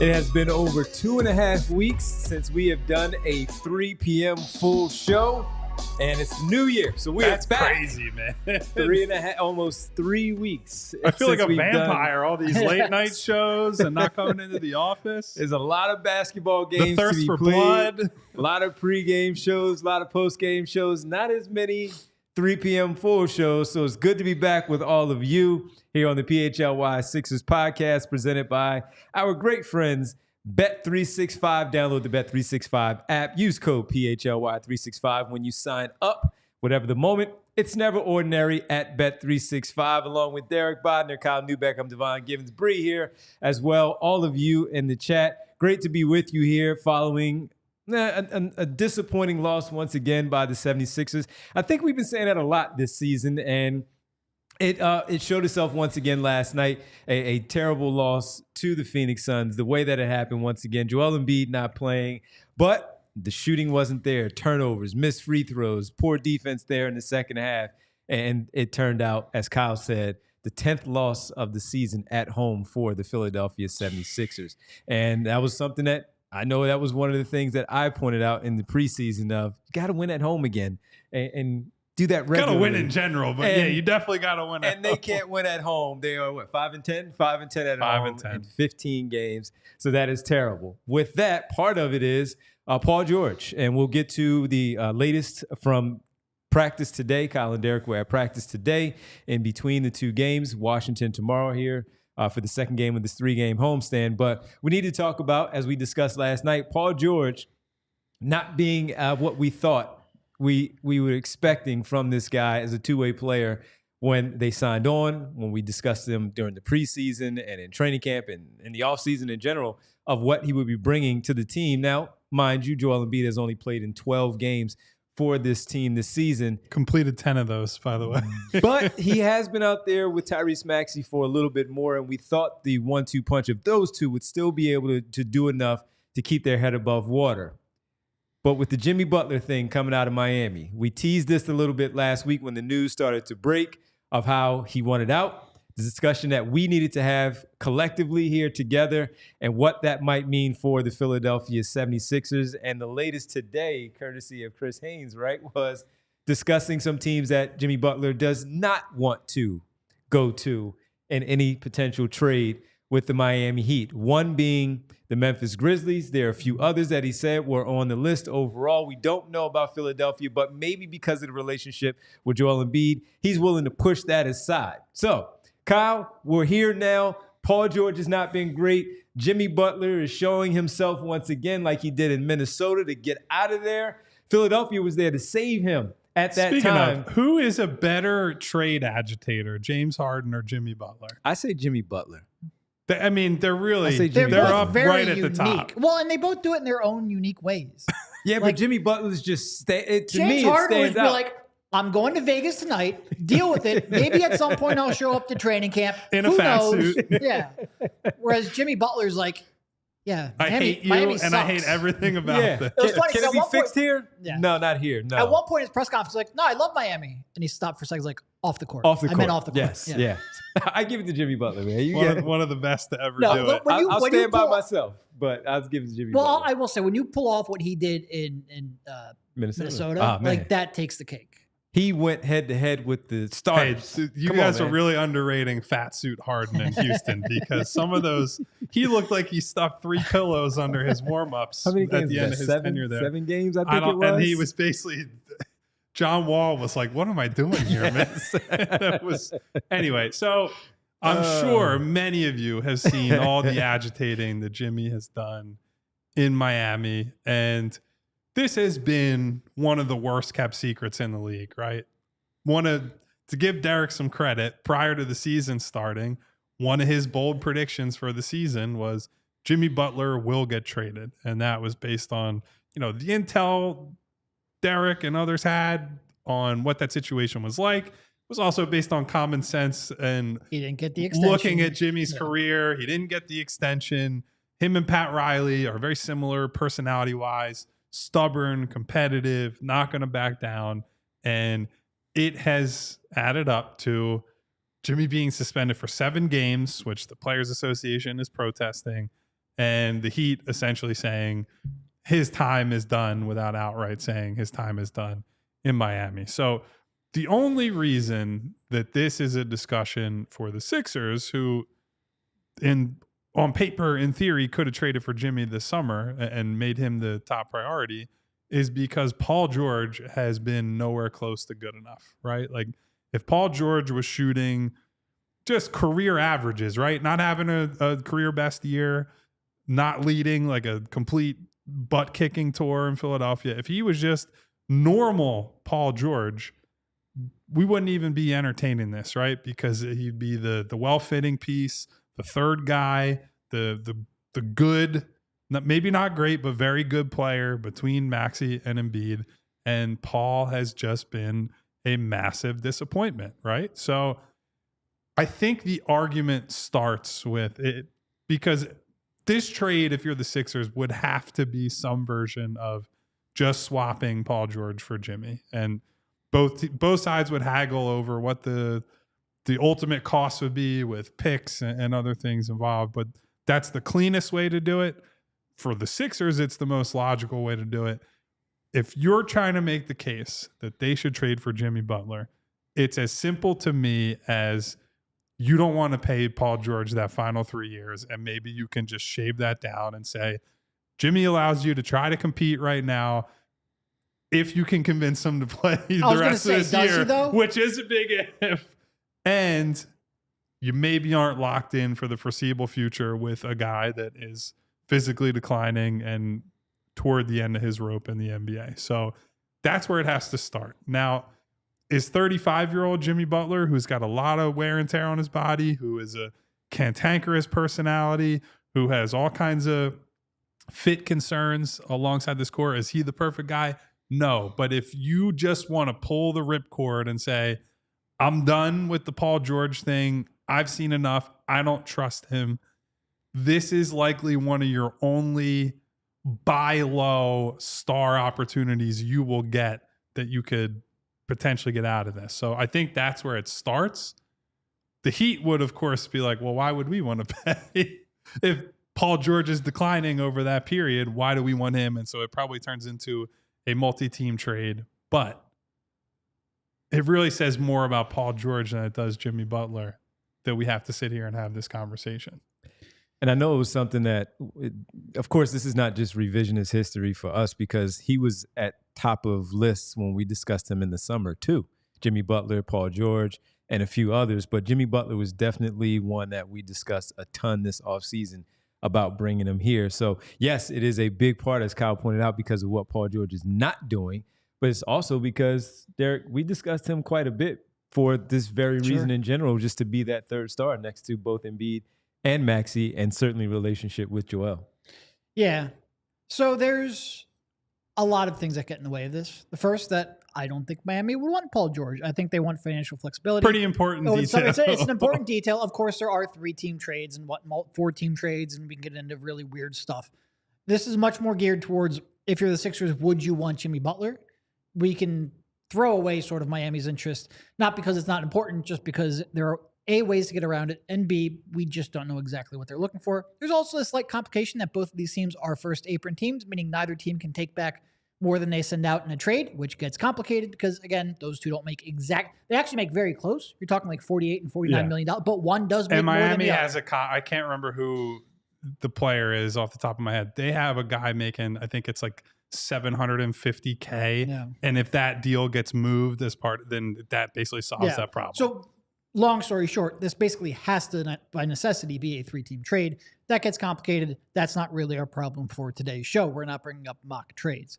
It has been over 2.5 weeks since we have done a 3 p.m. full show, and it's New Year, so That's back. Crazy, man. 3.5, almost 3 weeks. I feel like a vampire. All these late night shows and not coming into the office. There's a lot of basketball games. The thirst to be for played. blood. A lot of pregame shows, a lot of postgame shows. Not as many 3 p.m. full shows. So it's good to be back with all of you here on the PHLY Sixers podcast, presented by our great friends Bet365. Download the Bet365 app. Use code PHLY365 when you sign up. Whatever the moment, it's never ordinary at Bet365. Along with Derek Bodner, Kyle Newbeck, I'm Devon Givens, Bree here as well. All of you in the chat. Great to be with you here following a disappointing loss once again by the 76ers. I think we've been saying that a lot this season, and it showed itself once again last night. A terrible loss to the Phoenix Suns. The way that it happened once again. Joel Embiid not playing, but the shooting wasn't there. Turnovers, missed free throws, poor defense there in the second half. And it turned out, as Kyle said, the 10th loss of the season at home for the Philadelphia 76ers. And that was something that I know that was one of the things that I pointed out in the preseason of you got to win at home again and do that regularly. Got to win in general, but yeah, you definitely got to win at home. And they can't win at home. They are, 5-10? 5-10 at home in 15 games. So that is terrible. With that, part of it is Paul George. And we'll get to the latest from practice today. Kyle and Derek were at practice today in between the two games. Washington tomorrow here for the second game of this 3-game homestand. But we need to talk about, as we discussed last night, Paul George not being what we thought we were expecting from this guy as a two-way player when they signed on, when we discussed him during the preseason and in training camp and in the offseason in general of what he would be bringing to the team. Now, mind you, Joel Embiid has only played in 12 games for this team this season. Completed 10 of those, by the way. But he has been out there with Tyrese Maxey for a little bit more, and we thought the 1-2 punch of those two would still be able to do enough to keep their head above water. But with the Jimmy Butler thing coming out of Miami, we teased this a little bit last week when the news started to break of how he wanted out. The discussion that we needed to have collectively here together and what that might mean for the Philadelphia 76ers. And the latest today, courtesy of Chris Haynes, right, was discussing some teams that Jimmy Butler does not want to go to in any potential trade with the Miami Heat. One being the Memphis Grizzlies. There are a few others that he said were on the list overall. We don't know about Philadelphia, but maybe because of the relationship with Joel Embiid, he's willing to push that aside. So, Kyle, we're here now. Paul George has not been great. Jimmy Butler is showing himself once again like he did in Minnesota to get out of there. Philadelphia was there to save him at that Speaking time. of, who is a better trade agitator, James Harden or Jimmy Butler? I say Jimmy Butler. I mean, they're really, they're up very right at unique. the top. Well, and they both do it in their own unique ways. Yeah, Like, but Jimmy Butler's just, to James me, it Harden would stands be out. like, I'm going to Vegas tonight. Deal with it. Maybe at some point I'll show up to training camp. In a Who fat knows? suit. Yeah. Whereas Jimmy Butler's like, yeah, I hate you, Miami and sucks. I hate everything about Yeah. this. It was funny, Can 'cause it be at one fixed point- here? Yeah. No, not here. No. At one point in his press conference, he's like, no, I love Miami. And he stopped for a second, he's like, off the court. Off the court. I meant off the court. Yes, yeah. I give it to Jimmy Butler, man. You got One of the best to ever No, do look, it. when you- I'll when you stand by pull- myself, but I'll give it to Jimmy Well, Butler. I will say, when you pull off what he did in Minnesota, Ah, man. like that takes the cake. He went head-to-head with the Hey, starters. so you Come guys on, are man. really underrating Fat Suit Harden in Houston because some of those, he looked like he stuffed 3 pillows under his warm-ups How many at games the was end that? of his Seven? tenure there. 7 games, I think it was. And he was basically, John Wall was like, what am I doing here, man? That was, anyway, so I'm sure many of you have seen all the agitating that Jimmy has done in Miami, and this has been one of the worst kept secrets in the league, right? To give Derek some credit, prior to the season starting, one of his bold predictions for the season was Jimmy Butler will get traded. And that was based on, the intel Derek and others had on what that situation was like. It was also based on common sense and He didn't get the extension. looking at Jimmy's career. He didn't get the extension. Him and Pat Riley are very similar personality-wise, stubborn, competitive, not going to back down. And it has added up to Jimmy being suspended for 7 games, which the Players Association is protesting, and the Heat essentially saying his time is done without outright saying his time is done in Miami. So the only reason that this is a discussion for the Sixers, who on paper, in theory, could have traded for Jimmy this summer and made him the top priority, is because Paul George has been nowhere close to good enough, right? Like if Paul George was shooting just career averages, right? Not having a career best year, not leading like a complete butt kicking tour in Philadelphia. If he was just normal Paul George, we wouldn't even be entertaining this, right? Because he'd be the well-fitting piece, the third guy, the good, maybe not great, but very good player between Maxey and Embiid. And Paul has just been a massive disappointment, right? So I think the argument starts with it, because this trade, if you're the Sixers, would have to be some version of just swapping Paul George for Jimmy. And both sides would haggle over what the ultimate cost would be with picks and other things involved. But that's the cleanest way to do it. For the Sixers, it's the most logical way to do it. If you're trying to make the case that they should trade for Jimmy Butler, it's as simple to me as you don't want to pay Paul George that final 3 years, and maybe you can just shave that down and say, Jimmy allows you to try to compete right now if you can convince him to play the rest of this year, which is a big if. And you maybe aren't locked in for the foreseeable future with a guy that is physically declining and toward the end of his rope in the NBA. So that's where it has to start. Now, is 35-year-old Jimmy Butler, who's got a lot of wear and tear on his body, who is a cantankerous personality, who has all kinds of fit concerns alongside this core, is he the perfect guy? No. But if you just want to pull the ripcord and say, I'm done with the Paul George thing, I've seen enough, I don't trust him, this is likely one of your only buy low star opportunities you will get that you could potentially get out of this. So I think that's where it starts. The Heat would, of course, be like, well, why would we want to pay? If Paul George is declining over that period, why do we want him? And so it probably turns into a multi-team trade. But it really says more about Paul George than it does Jimmy Butler that we have to sit here and have this conversation. And I know it was something that, of course, this is not just revisionist history for us, because he was at top of lists when we discussed him in the summer too. Jimmy Butler, Paul George, and a few others. But Jimmy Butler was definitely one that we discussed a ton this offseason about bringing him here. So yes, it is a big part, as Kyle pointed out, because of what Paul George is not doing. But it's also because we discussed him quite a bit for this very reason in general, just to be that third star next to both Embiid and Maxey, and certainly relationship with Joel. Yeah. So there's a lot of things that get in the way of this. The first, that I don't think Miami would want Paul George. I think they want financial flexibility. Pretty important detail. It's an important detail. Of course, there are 3-team trades and 4-team trades, and we can get into really weird stuff. This is much more geared towards, if you're the Sixers, would you want Jimmy Butler? We can throw away sort of Miami's interest, not because it's not important, just because there are A, ways to get around it, and B, we just don't know exactly what they're looking for. There's also a slight complication that both of these teams are first apron teams, meaning neither team can take back more than they send out in a trade, which gets complicated because, again, those two don't make they actually make very close. You're talking like $48 and $49 million, but one does make more than the other. And Miami has I can't remember who the player is off the top of my head. They have a guy making, I think it's like $750K. Yeah. And if that deal gets moved as part, then that basically solves that problem. So long story short, this basically has to, by necessity, be a 3-team trade. That gets complicated. That's not really our problem for today's show. We're not bringing up mock trades.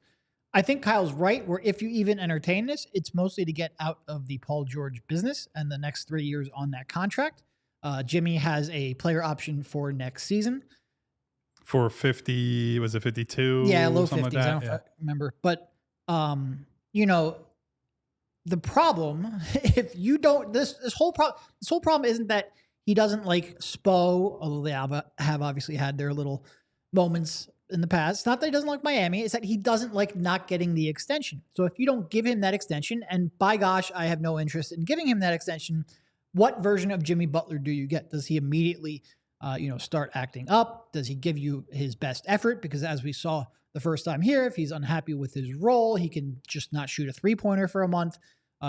I think Kyle's right, where if you even entertain this, it's mostly to get out of the Paul George business and the next 3 years on that contract. Jimmy has a player option for next season. For 50, was it 52? Yeah, low 50s. Like I don't know if I remember. But, the problem, if you don't, this whole problem isn't that he doesn't like Spo, although they have obviously had their little moments in the past. It's not that he doesn't like Miami, it's that he doesn't like not getting the extension. So if you don't give him that extension, and by gosh, I have no interest in giving him that extension, what version of Jimmy Butler do you get? Does he immediately start acting up? Does he give you his best effort? Because as we saw the first time here, if he's unhappy with his role, he can just not shoot a 3-pointer for a month.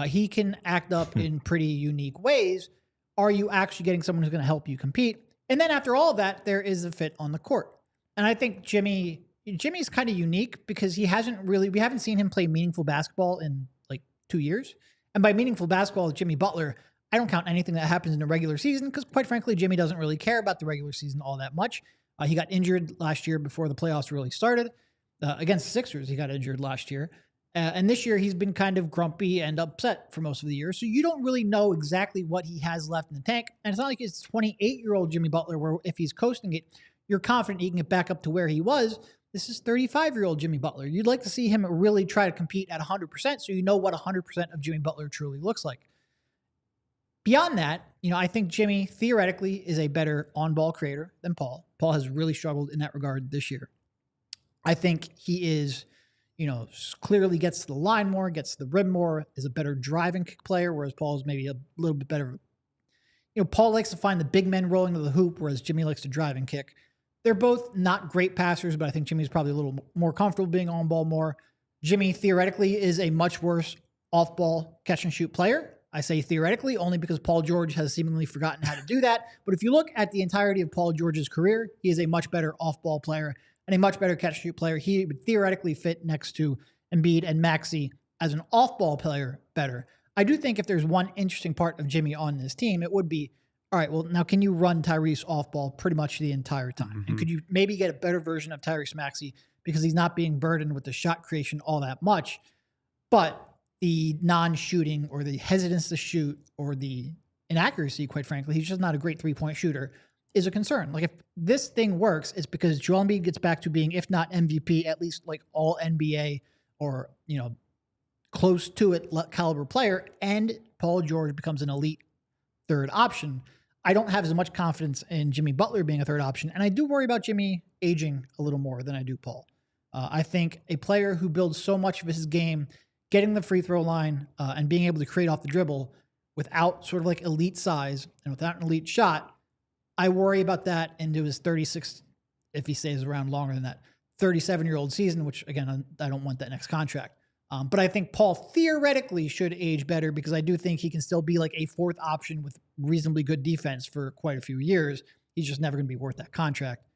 He can act up in pretty unique ways. Are you actually getting someone who's going to help you compete? And then after all of that, there is a fit on the court. And I think Jimmy's kind of unique because we haven't seen him play meaningful basketball in like 2 years. And by meaningful basketball with Jimmy Butler, I don't count anything that happens in the regular season because quite frankly, Jimmy doesn't really care about the regular season all that much. He got injured last year before the playoffs really started. Against the Sixers, he got injured last year. And this year, he's been kind of grumpy and upset for most of the year. So you don't really know exactly what he has left in the tank. And it's not like it's 28-year-old Jimmy Butler, where if he's coasting it, you're confident he can get back up to where he was. This is 35-year-old Jimmy Butler. You'd like to see him really try to compete at 100% so you know what 100% of Jimmy Butler truly looks like. Beyond that, I think Jimmy theoretically is a better on-ball creator than Paul. Paul has really struggled in that regard this year. I think he is, clearly gets to the line more, gets to the rim more, is a better driving kick player, whereas Paul is maybe a little bit better. Paul likes to find the big men rolling to the hoop, whereas Jimmy likes to drive and kick. They're both not great passers, but I think Jimmy's probably a little more comfortable being on ball more. Jimmy theoretically is a much worse off-ball catch and shoot player. I say theoretically only because Paul George has seemingly forgotten how to do that. But if you look at the entirety of Paul George's career, he is a much better off-ball player and a much better catch-and-shoot player. He would theoretically fit next to Embiid and Maxey as an off-ball player better. I do think if there's one interesting part of Jimmy on this team, it would be, all right, well, now can you run Tyrese off-ball pretty much the entire time? Mm-hmm. And could you maybe get a better version of Tyrese Maxey because he's not being burdened with the shot creation all that much, but the non-shooting or the hesitance to shoot or the inaccuracy, quite frankly, he's just not a great three-point shooter, is a concern. Like if this thing works, it's because Joel Embiid gets back to being, if not MVP, at least like all NBA or, close to it caliber player, and Paul George becomes an elite third option. I don't have as much confidence in Jimmy Butler being a third option, and I do worry about Jimmy aging a little more than I do Paul. I think a player who builds so much of his game getting the free throw line and being able to create off the dribble without sort of like elite size and without an elite shot, I worry about that into his 36, if he stays around longer than that, 37-year-old season, which again, I don't want that next contract. But I think Paul theoretically should age better because I do think he can still be like a fourth option with reasonably good defense for quite a few years. He's just never going to be worth that contract.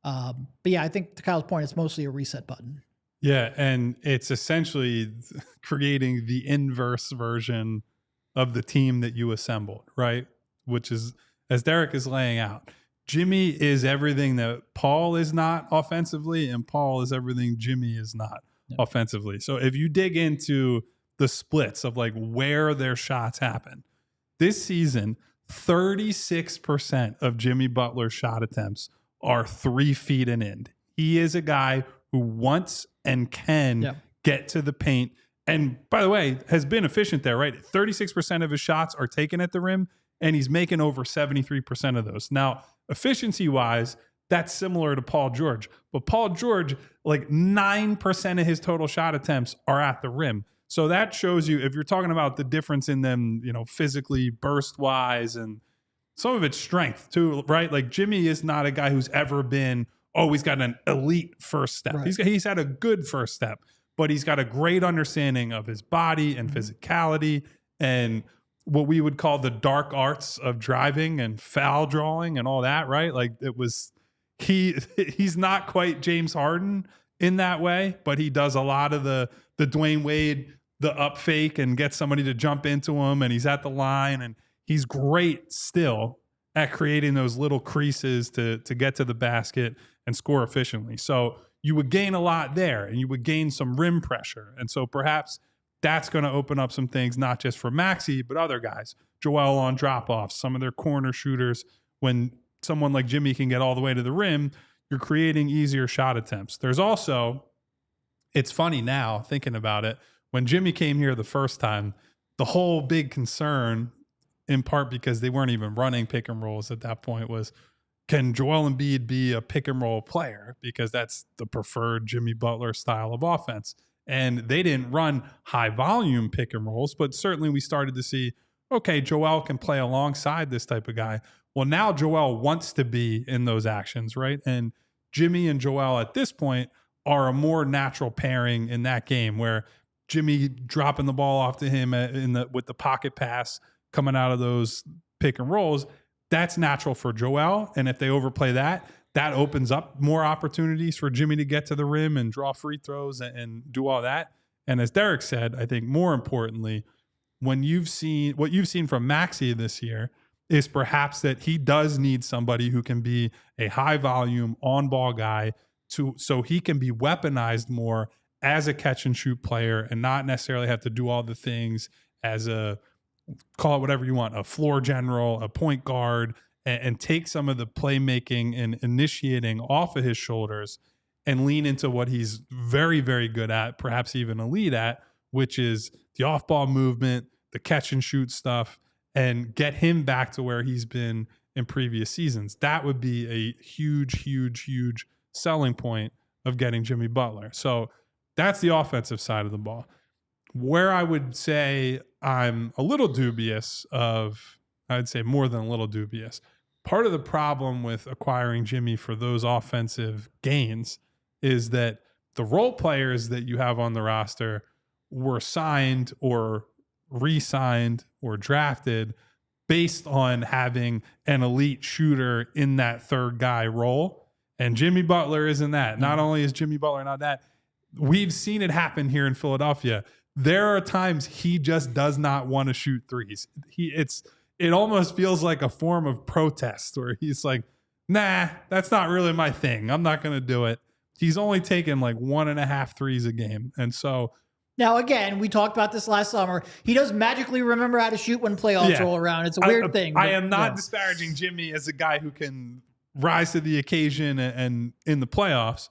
But yeah, I think to Kyle's point, it's mostly a reset button. Yeah, and it's essentially creating the inverse version of the team that you assembled, right? Which is, as Derek is laying out, Jimmy is everything that Paul is not offensively, and Paul is everything Jimmy is not offensively. So if you dig into the splits of like where their shots happen, this season, 36% of Jimmy Butler's shot attempts are 3 feet and in. He is a guy who wants and can get to the paint. And by the way, has been efficient there, right? 36% of his shots are taken at the rim, and he's making over 73% of those. Now, efficiency-wise, that's similar to Paul George. But Paul George, like 9% of his total shot attempts are at the rim. So that shows you, if you're talking about the difference in them, physically, burst-wise, and some of it's strength too, right? Like Jimmy is not a guy who's ever been, he's got an elite first step. Right. He's had a good first step, but he's got a great understanding of his body and physicality and what we would call the dark arts of driving and foul drawing and all that, right? Like he's not quite James Harden in that way, but he does a lot of the Dwayne Wade, the up fake and get somebody to jump into him, and he's at the line, and he's great still at creating those little creases to get to the basket and score efficiently. So you would gain a lot there, and you would gain some rim pressure. And so perhaps that's going to open up some things, not just for Maxey, but other guys. Joel on drop-offs, some of their corner shooters. When someone like Jimmy can get all the way to the rim, you're creating easier shot attempts. There's also, it's funny now thinking about it, when Jimmy came here the first time, the whole big concern, in part because they weren't even running pick and rolls at that point, was, can Joel Embiid be a pick and roll player? Because that's the preferred Jimmy Butler style of offense. And they didn't run high volume pick and rolls, but certainly we started to see okay, Joel can play alongside this type of guy. Well, now Joel wants to be in those actions, right? And Jimmy and Joel at this point are a more natural pairing in that game, where Jimmy dropping the ball off to him with the pocket pass coming out of those pick and rolls. That's natural for Joel. And if they overplay that, that opens up more opportunities for Jimmy to get to the rim and draw free throws and do all that. And as Derek said, I think more importantly, what you've seen from Maxey this year is perhaps that he does need somebody who can be a high volume on ball guy so he can be weaponized more as a catch and shoot player and not necessarily have to do all the things as call it whatever you want, a floor general, a point guard, and take some of the playmaking and initiating off of his shoulders and lean into what he's very, very good at, perhaps even elite at, which is the off-ball movement, the catch and shoot stuff, and get him back to where he's been in previous seasons. That would be a huge, huge, huge selling point of getting Jimmy Butler. So that's the offensive side of the ball. Where I would say I'm a little dubious I'd say more than a little dubious. Part of the problem with acquiring Jimmy for those offensive gains is that the role players that you have on the roster were signed or re-signed or drafted based on having an elite shooter in that third guy role. And Jimmy Butler isn't that. Not only is Jimmy Butler not that, we've seen it happen here in Philadelphia. There are times he just does not want to shoot threes. It almost feels like a form of protest where he's like, nah, that's not really my thing. I'm not going to do it. He's only taken like 1.5 threes a game. And so now, again, we talked about this last summer. He does magically remember how to shoot when playoffs roll around. It's a weird thing. I am not disparaging Jimmy as a guy who can rise to the occasion and in the playoffs.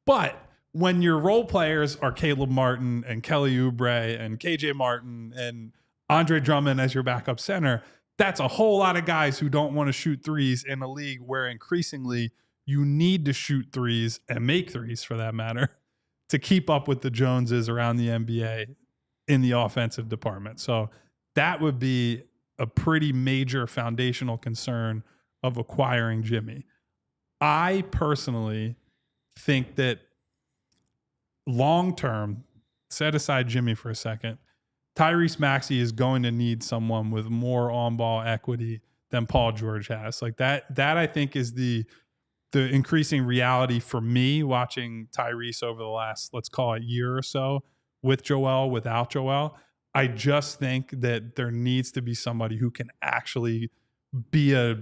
But when your role players are Caleb Martin and Kelly Oubre and KJ Martin and Andre Drummond as your backup center, that's a whole lot of guys who don't want to shoot threes in a league where increasingly you need to shoot threes and make threes for that matter to keep up with the Joneses around the NBA in the offensive department. So that would be a pretty major foundational concern of acquiring Jimmy. I personally think that long-term, set aside Jimmy for a second, Tyrese Maxey is going to need someone with more on-ball equity than Paul George has. Like that I think is the increasing reality for me watching Tyrese over the last, let's call it year or so, with Joel, without Joel. I just think that there needs to be somebody who can actually be a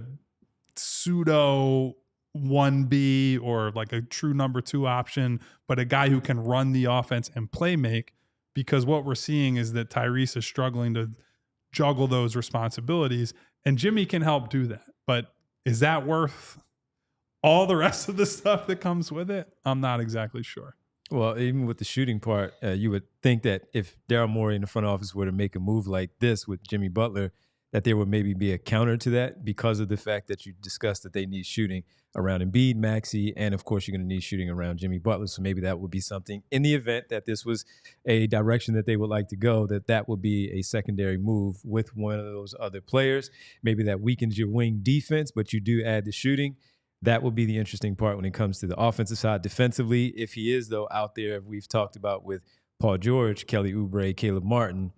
pseudo 1B or like a true number 2 option, but a guy who can run the offense and play make, because what we're seeing is that Tyrese is struggling to juggle those responsibilities, and Jimmy can help do that. But is that worth all the rest of the stuff that comes with it? I'm not exactly sure. Well, even with the shooting part, you would think that if Daryl Morey in the front office were to make a move like this with Jimmy Butler, that there would maybe be a counter to that because of the fact that you discussed that they need shooting around Embiid, Maxey, and of course you're going to need shooting around Jimmy Butler. So maybe that would be something in the event that this was a direction that they would like to go, that would be a secondary move with one of those other players. Maybe that weakens your wing defense, but you do add the shooting. That would be the interesting part when it comes to the offensive side. Defensively, if he is, though, out there, we've talked about with Paul George, Kelly Oubre, Caleb Martin,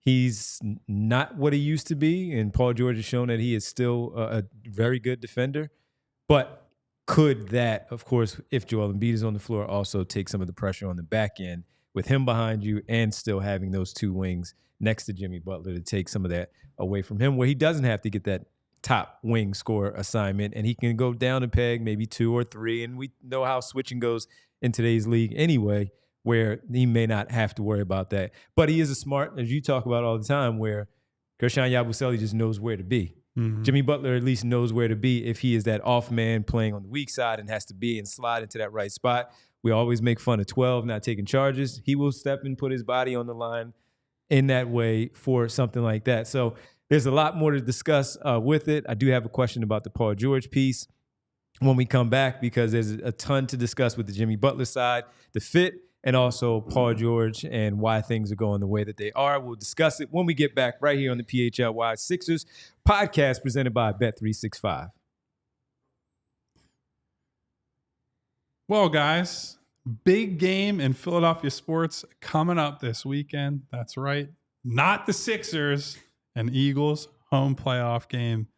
he's not what he used to be, and Paul George has shown that he is still a very good defender. But could that, of course, if Joel Embiid is on the floor, also take some of the pressure on the back end with him behind you and still having those two wings next to Jimmy Butler to take some of that away from him, where he doesn't have to get that top wing score assignment and he can go down a peg, maybe 2 or 3. And we know how switching goes in today's league anyway, where he may not have to worry about that. But he is a smart, as you talk about all the time, where Gershon Yabusele just knows where to be. Mm-hmm. Jimmy Butler at least knows where to be if he is that off man playing on the weak side and has to be and slide into that right spot. We always make fun of 12 not taking charges. He will step and put his body on the line in that way for something like that. So there's a lot more to discuss with it. I do have a question about the Paul George piece when we come back, because there's a ton to discuss with the Jimmy Butler side, the fit, and also Paul George and why things are going the way that they are. We'll discuss it when we get back right here on the PHLY Sixers podcast presented by Bet365. Well, guys, big game in Philadelphia sports coming up this weekend. That's right. Not the Sixers and Eagles home playoff game.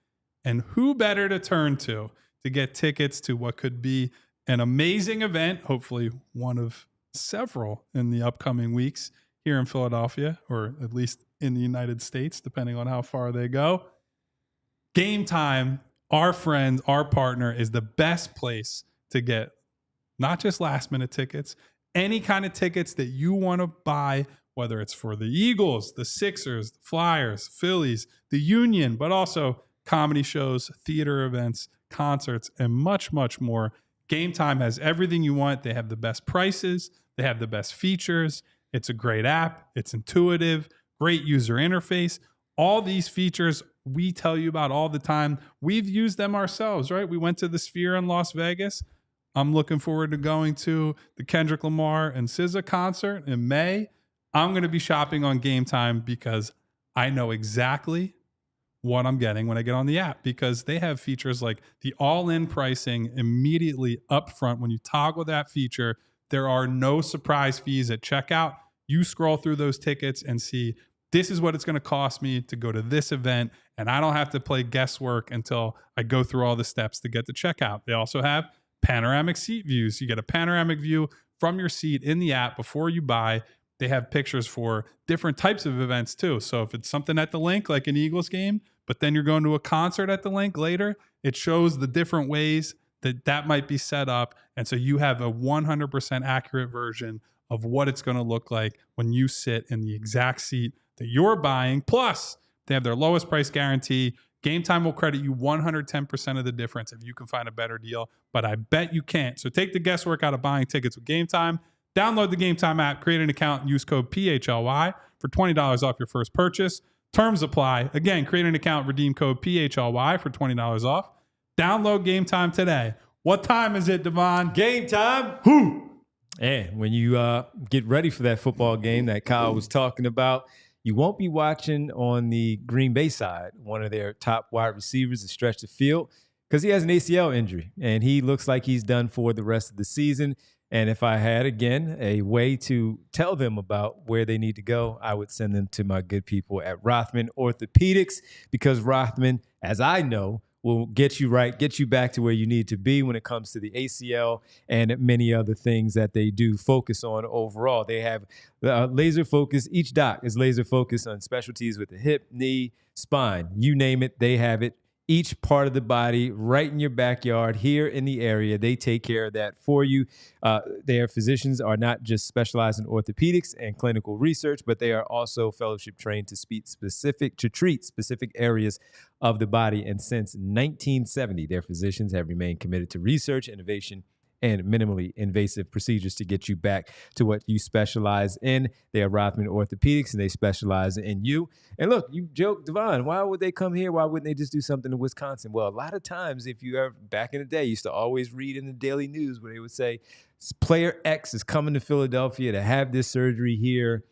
And who better to turn to get tickets to what could be an amazing event, hopefully one of several in the upcoming weeks here in Philadelphia, or at least in the United States, depending on how far they go. Game Time, our friend, our partner, is the best place to get not just last minute tickets, any kind of tickets that you want to buy, whether it's for the Eagles, the Sixers, the Flyers, Phillies, the Union, but also comedy shows, theater events, concerts, and much, much more. Game Time has everything you want. They have the best prices. They have the best features. It's a great app. It's intuitive, great user interface. All these features we tell you about all the time. We've used them ourselves, right? We went to the Sphere in Las Vegas. I'm looking forward to going to the Kendrick Lamar and SZA concert in May. I'm going to be shopping on Game Time because I know exactly what I'm getting when I get on the app, because they have features like the all-in pricing immediately up front. When you toggle that feature, there are no surprise fees at checkout. You scroll through those tickets and see, this is what it's going to cost me to go to this event, and I don't have to play guesswork until I go through all the steps to get to checkout. They also have panoramic seat views. You get a panoramic view from your seat in the app before you buy. They have pictures for different types of events too. So if it's something at the Link, like an Eagles game, but then you're going to a concert at the Link later, it shows the different ways that might be set up. And so you have a 100% accurate version of what it's going to look like when you sit in the exact seat that you're buying. Plus, they have their lowest price guarantee. Game Time will credit you 110% of the difference if you can find a better deal, but I bet you can't. So take the guesswork out of buying tickets with Game Time. Download the Game Time app, create an account, and use code PHLY for $20 off your first purchase. Terms apply. Again, create an account, redeem code PHLY for $20 off. Download Game Time today. What time is it, Devon? Game time. Who? And when you get ready for that football game that Kyle was talking about, you won't be watching on the Green Bay side. One of their top wide receivers has stretched the field because he has an ACL injury, and he looks like he's done for the rest of the season. And if I had, again, a way to tell them about where they need to go, I would send them to my good people at Rothman Orthopedics, because Rothman, as I know, will get you right, get you back to where you need to be when it comes to the ACL and many other things that they do focus on overall. They have laser focus. Each doc is laser focused on specialties with the hip, knee, spine. You name it, they have it. Each part of the body right in your backyard here in the area. They take care of that for you. Their physicians are not just specialized in orthopedics and clinical research, but they are also fellowship trained to treat specific areas of the body. And since 1970, their physicians have remained committed to research, innovation, and minimally invasive procedures to get you back to what you specialize in. They are Rothman Orthopedics, and they specialize in you. And look, you joke, Devon, why would they come here? Why wouldn't they just do something in Wisconsin? Well, a lot of times, if you ever, back in the day, you used to always read in the daily news where they would say, player X is coming to Philadelphia to have this surgery here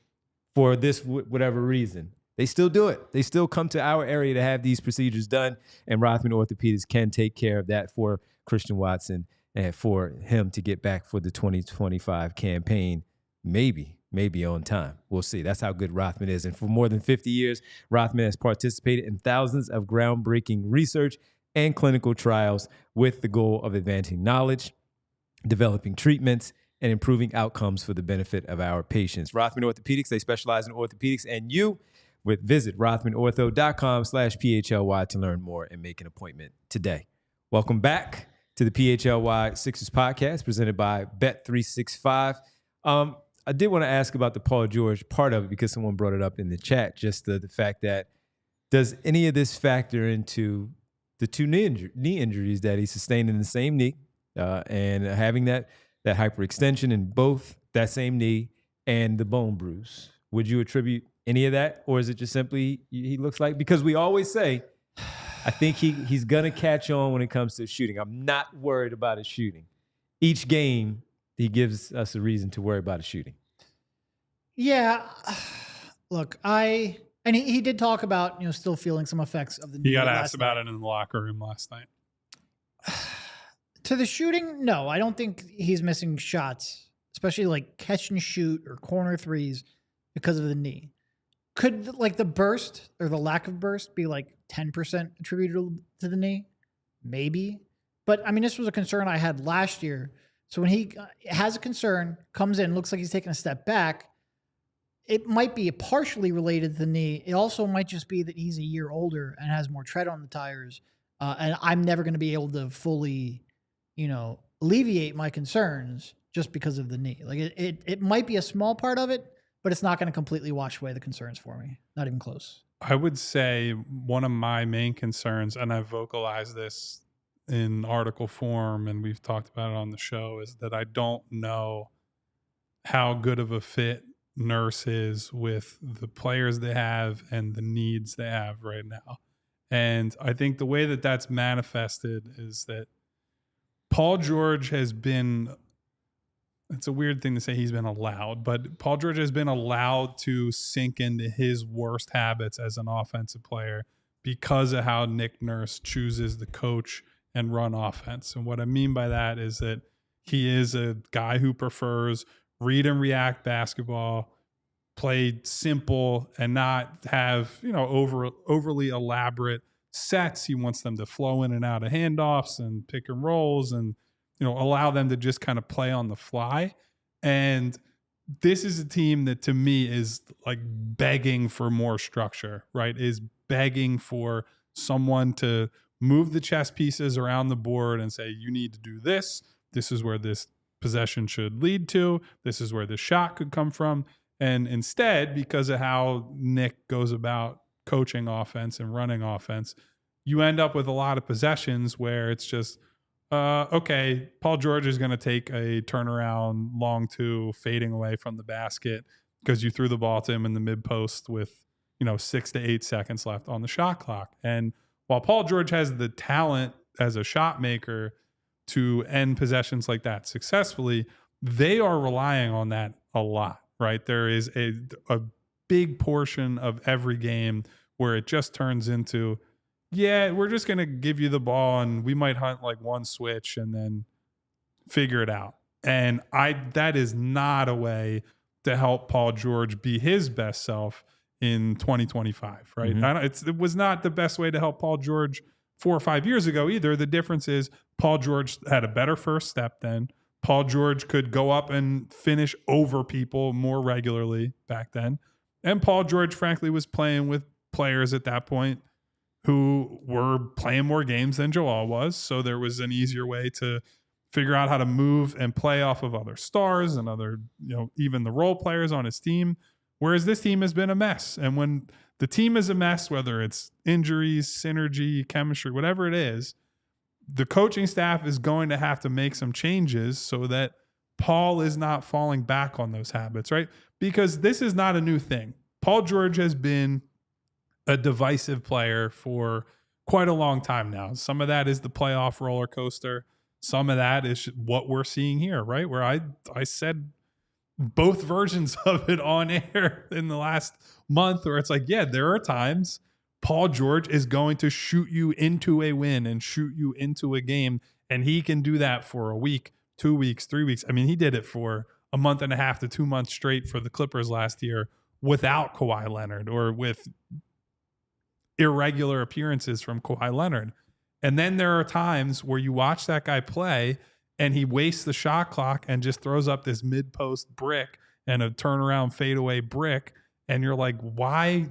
for this whatever reason. They still do it. They still come to our area to have these procedures done, and Rothman Orthopedics can take care of that for Christian Watson and for him to get back for the 2025 campaign, maybe on time. We'll see. That's how good Rothman is. And for more than 50 years, Rothman has participated in thousands of groundbreaking research and clinical trials with the goal of advancing knowledge, developing treatments, and improving outcomes for the benefit of our patients. Rothman Orthopedics, they specialize in orthopedics, and you visit rothmanortho.com/PHLY to learn more and make an appointment today. Welcome back to the PHLY Sixers podcast presented by Bet365. I did want to ask about the Paul George part of it because someone brought it up in the chat, just the fact that does any of this factor into the two knee injuries that he sustained in the same knee and having that hyperextension in both that same knee and the bone bruise? Would you attribute any of that, or is it just simply he looks like, because we always say, I think he's going to catch on when it comes to shooting. I'm not worried about his shooting. Each game, he gives us a reason to worry about his shooting. Yeah. Look, he did talk about, still feeling some effects of the knee. He got last asked about night. it in the locker room last night. To the shooting, no, I don't think he's missing shots, especially like catch and shoot or corner threes because of the knee. Could like the burst or the lack of burst be like 10% attributable to the knee? Maybe. But I mean, this was a concern I had last year. So when he has a concern, comes in, looks like he's taking a step back, it might be partially related to the knee. It also might just be that he's a year older and has more tread on the tires. And I'm never going to be able to fully, alleviate my concerns just because of the knee. Like it might be a small part of it, but it's not going to completely wash away the concerns for me. Not even close. I would say one of my main concerns, and I've vocalized this in article form and we've talked about it on the show, is that I don't know how good of a fit Nurse is with the players they have and the needs they have right now. And I think the way that that's manifested is that Paul George has been, it's a weird thing to say he's been allowed, but Paul George has been allowed to sink into his worst habits as an offensive player because of how Nick Nurse chooses to coach and run offense. And what I mean by that is that he is a guy who prefers read and react basketball, play simple and not have, overly elaborate sets. He wants them to flow in and out of handoffs and pick and rolls and, allow them to just kind of play on the fly. And this is a team that to me is like begging for more structure, right? Is begging for someone to move the chess pieces around the board and say, you need to do this. This is where this possession should lead to. This is where the shot could come from. And instead, because of how Nick goes about coaching offense and running offense, you end up with a lot of possessions where it's just, okay, Paul George is going to take a turnaround long two fading away from the basket because you threw the ball to him in the mid post with, 6 to 8 seconds left on the shot clock. And while Paul George has the talent as a shot maker to end possessions like that successfully, they are relying on that a lot, right? There is a big portion of every game where it just turns into, yeah, we're just going to give you the ball and we might hunt like one switch and then figure it out. And that is not a way to help Paul George be his best self in 2025, right? Mm-hmm. It was not the best way to help Paul George 4 or 5 years ago either. The difference is Paul George had a better first step then. Paul George could go up and finish over people more regularly back then. And Paul George, frankly, was playing with players at that point who were playing more games than Joel was. So there was an easier way to figure out how to move and play off of other stars and other, even the role players on his team. Whereas this team has been a mess. And when the team is a mess, whether it's injuries, synergy, chemistry, whatever it is, the coaching staff is going to have to make some changes so that Paul is not falling back on those habits, right? Because this is not a new thing. Paul George has been a divisive player for quite a long time now. Some of that is the playoff roller coaster. Some of that is what we're seeing here, right? Where I said both versions of it on air in the last month where it's like, yeah, there are times Paul George is going to shoot you into a win and shoot you into a game. And he can do that for a week, 2 weeks, 3 weeks. I mean, he did it for a month and a half to 2 months straight for the Clippers last year without Kawhi Leonard or with irregular appearances from Kawhi Leonard. And then there are times where you watch that guy play and he wastes the shot clock and just throws up this mid-post brick and a turnaround fadeaway brick. And you're like, why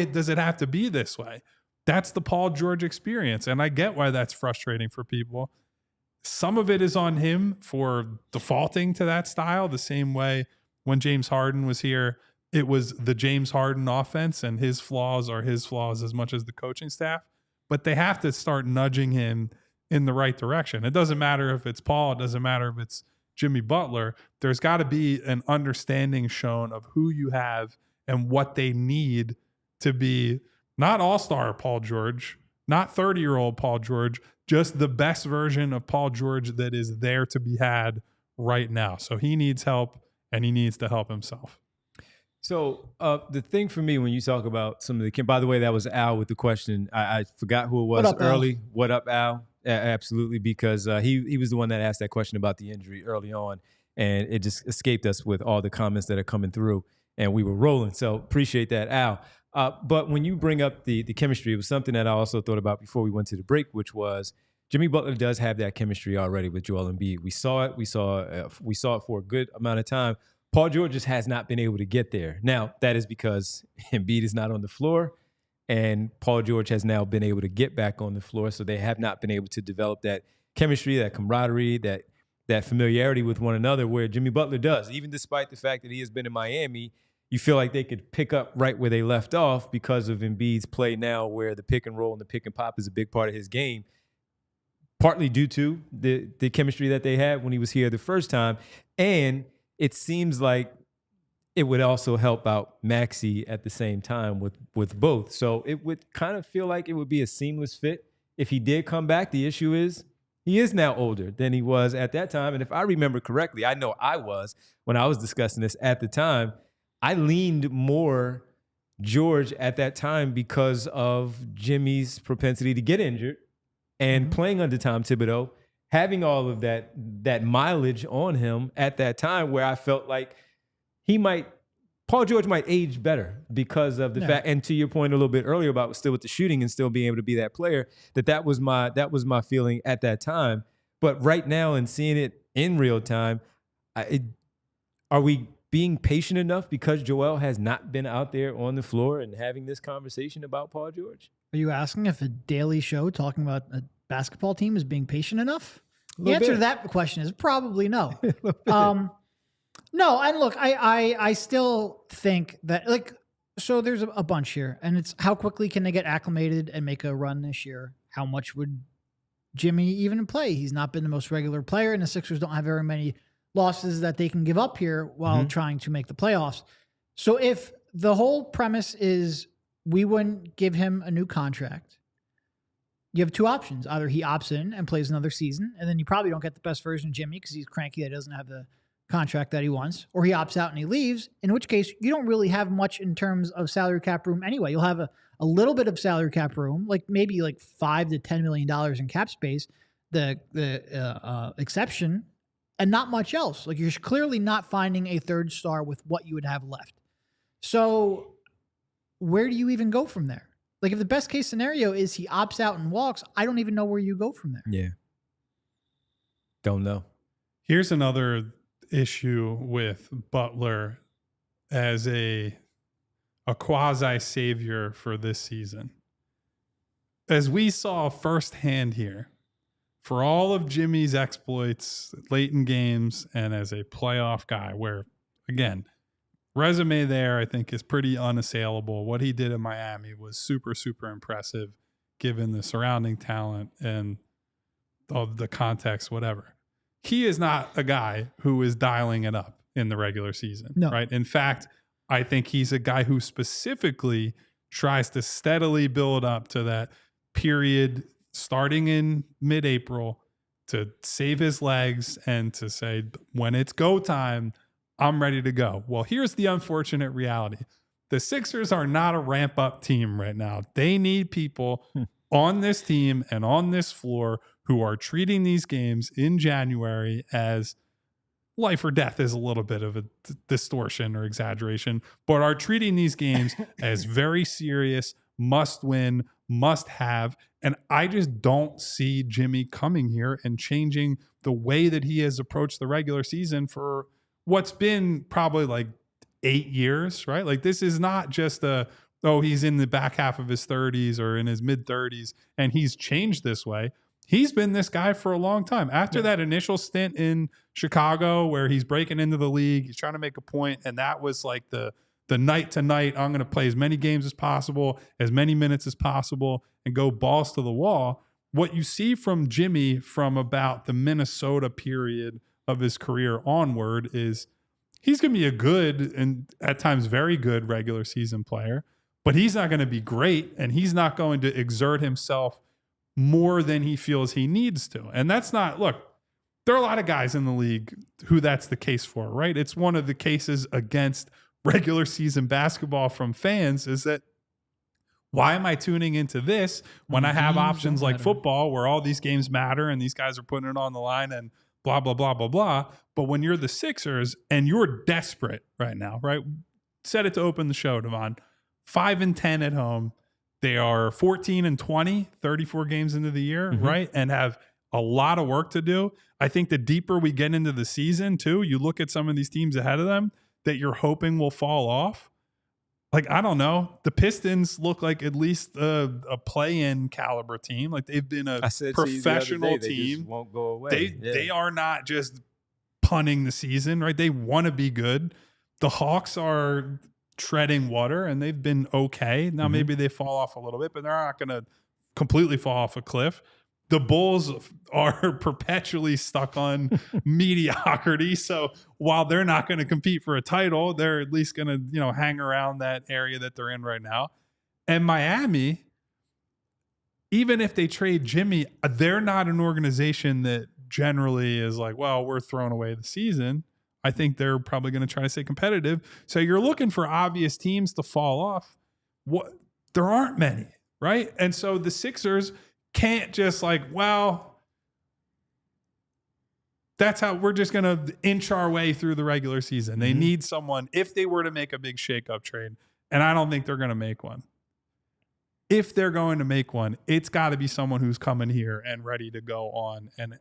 does it have to be this way? That's the Paul George experience. And I get why that's frustrating for people. Some of it is on him for defaulting to that style, the same way when James Harden was here, it was the James Harden offense and his flaws are his flaws as much as the coaching staff. But they have to start nudging him in the right direction. It doesn't matter if it's Paul. It doesn't matter if it's Jimmy Butler. There's got to be an understanding shown of who you have and what they need to be not all-star Paul George, not 30-year-old Paul George, just the best version of Paul George that is there to be had right now. So he needs help, and he needs to help himself. So the thing for me when you talk about some of the, by the way, that was Al with the question. I forgot who it was What up, early. Al? What up, Al? Absolutely, because he was the one that asked that question about the injury early on, and it just escaped us with all the comments that are coming through, and we were rolling. So appreciate that, Al. But when you bring up the chemistry, it was something that I also thought about before we went to the break, which was Jimmy Butler does have that chemistry already with Joel Embiid. We saw it. We saw it for a good amount of time. Paul George just has not been able to get there. Now, that is because Embiid is not on the floor, and Paul George has now been able to get back on the floor, so they have not been able to develop that chemistry, that camaraderie, that familiarity with one another where Jimmy Butler does. Even despite the fact that he has been in Miami, you feel like they could pick up right where they left off because of Embiid's play now where the pick and roll and the pick and pop is a big part of his game, partly due to the chemistry that they had when he was here the first time. And it seems like it would also help out Maxey at the same time with both. So it would kind of feel like it would be a seamless fit if he did come back. The issue is he is now older than he was at that time. And if I remember correctly, I know I was, when I was discussing this at the time, I leaned more George at that time because of Jimmy's propensity to get injured and playing under Tom Thibodeau, having all of that mileage on him at that time where I felt like Paul George might age better because of the fact, and to your point a little bit earlier about still with the shooting and still being able to be that player, that was my feeling at that time. But right now and seeing it in real time, are we being patient enough because Joel has not been out there on the floor and having this conversation about Paul George? Are you asking if a daily show talking about a basketball team is being patient enough? The answer to that question is probably no. No, and look, I still think that, like, so there's a bunch here, and it's how quickly can they get acclimated and make a run this year? How much would Jimmy even play? He's not been the most regular player, and the Sixers don't have very many losses that they can give up here while trying to make the playoffs. So if the whole premise is we wouldn't give him a new contract, you have two options. Either he opts in and plays another season, and then you probably don't get the best version of Jimmy because he's cranky that doesn't have the contract that he wants, or he opts out and he leaves, in which case you don't really have much in terms of salary cap room anyway. You'll have a little bit of salary cap room, like maybe like $5 to $10 million in cap space, the exception, and not much else. Like, you're clearly not finding a third star with what you would have left. So where do you even go from there? Like, if the best case scenario is he opts out and walks, I don't even know where you go from there. Yeah. Don't know. Here's another issue with Butler as a quasi-savior for this season. As we saw firsthand here, for all of Jimmy's exploits late in games and as a playoff guy, where, again, resume there I think is pretty unassailable. What he did in Miami was super, super impressive given the surrounding talent and all the context, whatever. He is not a guy who is dialing it up in the regular season, right? In fact, I think he's a guy who specifically tries to steadily build up to that period starting in mid-April to save his legs and to say, when it's go time, I'm ready to go. Well, here's the unfortunate reality. The Sixers are not a ramp-up team right now. They need people on this team and on this floor who are treating these games in January as life or death is a little bit of a distortion or exaggeration, but are treating these games as very serious, must win, must have. And I just don't see Jimmy coming here and changing the way that he has approached the regular season for what's been probably like 8 years, right? Like, this is not just he's in the back half of his 30s or in his mid 30s and he's changed this way. He's been this guy for a long time. After that initial stint in Chicago where he's breaking into the league, he's trying to make a point, and that was like the night to night, I'm going to play as many games as possible, as many minutes as possible, and go balls to the wall. What you see from Jimmy from about the Minnesota period of his career onward is he's going to be a good and at times very good regular season player, but he's not going to be great, and he's not going to exert himself more than he feels he needs to. And that's not, look, there are a lot of guys in the league who that's the case for, right? It's one of the cases against regular season basketball from fans is that why am I tuning into this when I have options like football where all these games matter and these guys are putting it on the line and blah, blah, blah, blah, blah. But when you're the Sixers and you're desperate right now, right? Set it to open the show, Devon. 5-10 at home. They are 14-20, 34 games into the year, right? And have a lot of work to do. I think the deeper we get into the season, too, you look at some of these teams ahead of them that you're hoping will fall off. Like, I don't know. The Pistons look like at least a play-in caliber team. Like, they've been a professional team. They just won't go away. They are not just punting the season, right? They want to be good. The Hawks are treading water, and they've been okay. Now, maybe they fall off a little bit, but they're not going to completely fall off a cliff. The Bulls are perpetually stuck on mediocrity. So while they're not going to compete for a title, they're at least going to, hang around that area that they're in right now. And Miami, even if they trade Jimmy, they're not an organization that generally is like, well, we're throwing away the season. I think they're probably going to try to stay competitive. So you're looking for obvious teams to fall off. There aren't many, right? And so the Sixers can't just that's how we're just going to inch our way through the regular season. They need someone, if they were to make a big shakeup trade, and I don't think they're going to make one. If they're going to make one, it's got to be someone who's coming here and ready to go on and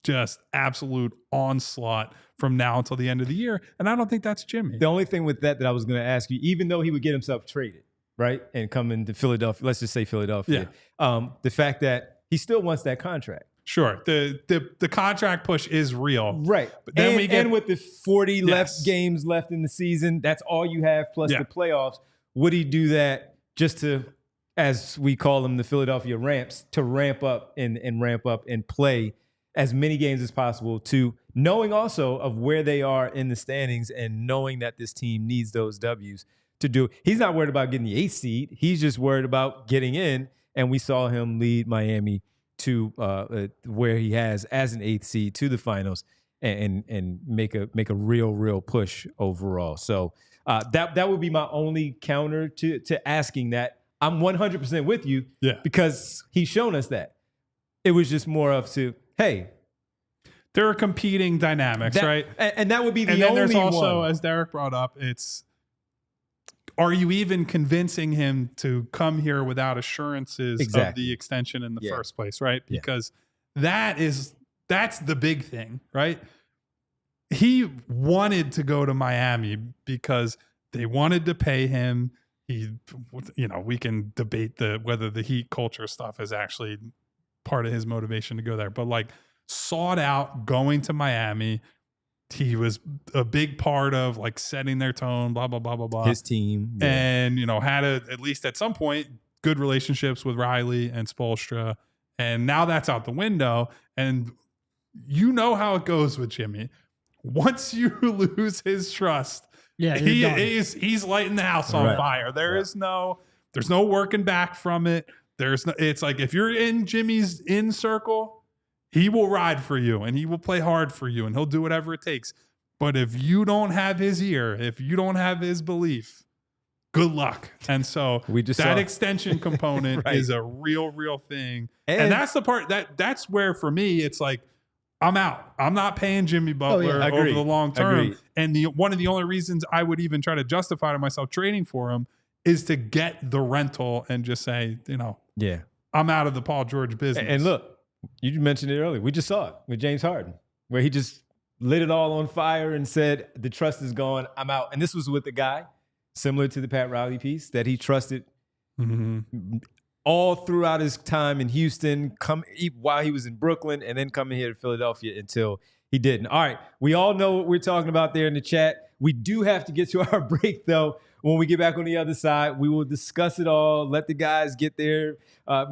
just absolute onslaught from now until the end of the year. And I don't think that's Jimmy. The only thing with that I was going to ask you, even though he would get himself traded, right, and come into Philadelphia, let's just say Philadelphia, the fact that he still wants that contract. Sure. The contract push is real. Right. But then and with the 40 games left in the season, that's all you have plus the playoffs. Would he do that just to, as we call them, the Philadelphia ramps, to ramp up and play as many games as possible, to knowing also of where they are in the standings and knowing that this team needs those W's to do. He's not worried about getting the 8th seed. He's just worried about getting in. And we saw him lead Miami to where he has as an 8th seed to the finals and make a real push overall. So that would be my only counter to asking that. I'm 100% with you because he's shown us that. It was just more of hey, there are competing dynamics, right? And that would be the only one. And then there's also, one. As Derek brought up, are you even convincing him to come here without assurances of the extension in the first place, right? Because that's the big thing, right? He wanted to go to Miami because they wanted to pay him. We can debate whether the Heat culture stuff is actually part of his motivation to go there, but sought out going to Miami. He was a big part of setting their tone, blah, blah, blah, blah, blah. His team. Yeah. And, had at least at some point, good relationships with Riley and Spoelstra. And now that's out the window. And you know how it goes with Jimmy. Once you lose his trust, he's lighting the house on fire. There's no working back from it. It's like if you're in Jimmy's in circle, he will ride for you and he will play hard for you and he'll do whatever it takes. But if you don't have his ear, if you don't have his belief, good luck. And so that extension component is a real thing. And that's the part that's where for me, it's I'm out. I'm not paying Jimmy Butler over the long term. Agreed. And one of the only reasons I would even try to justify to myself trading for him is to get the rental and just say, I'm out of the Paul George business. And look, you mentioned it earlier. We just saw it with James Harden, where he just lit it all on fire and said, the trust is gone, I'm out. And this was with a guy similar to the Pat Riley piece that he trusted all throughout his time in Houston, while he was in Brooklyn, and then coming here to Philadelphia until he didn't. All right, we all know what we're talking about there in the chat. We do have to get to our break, though. When we get back on the other side, we will discuss it all, let the guys get there,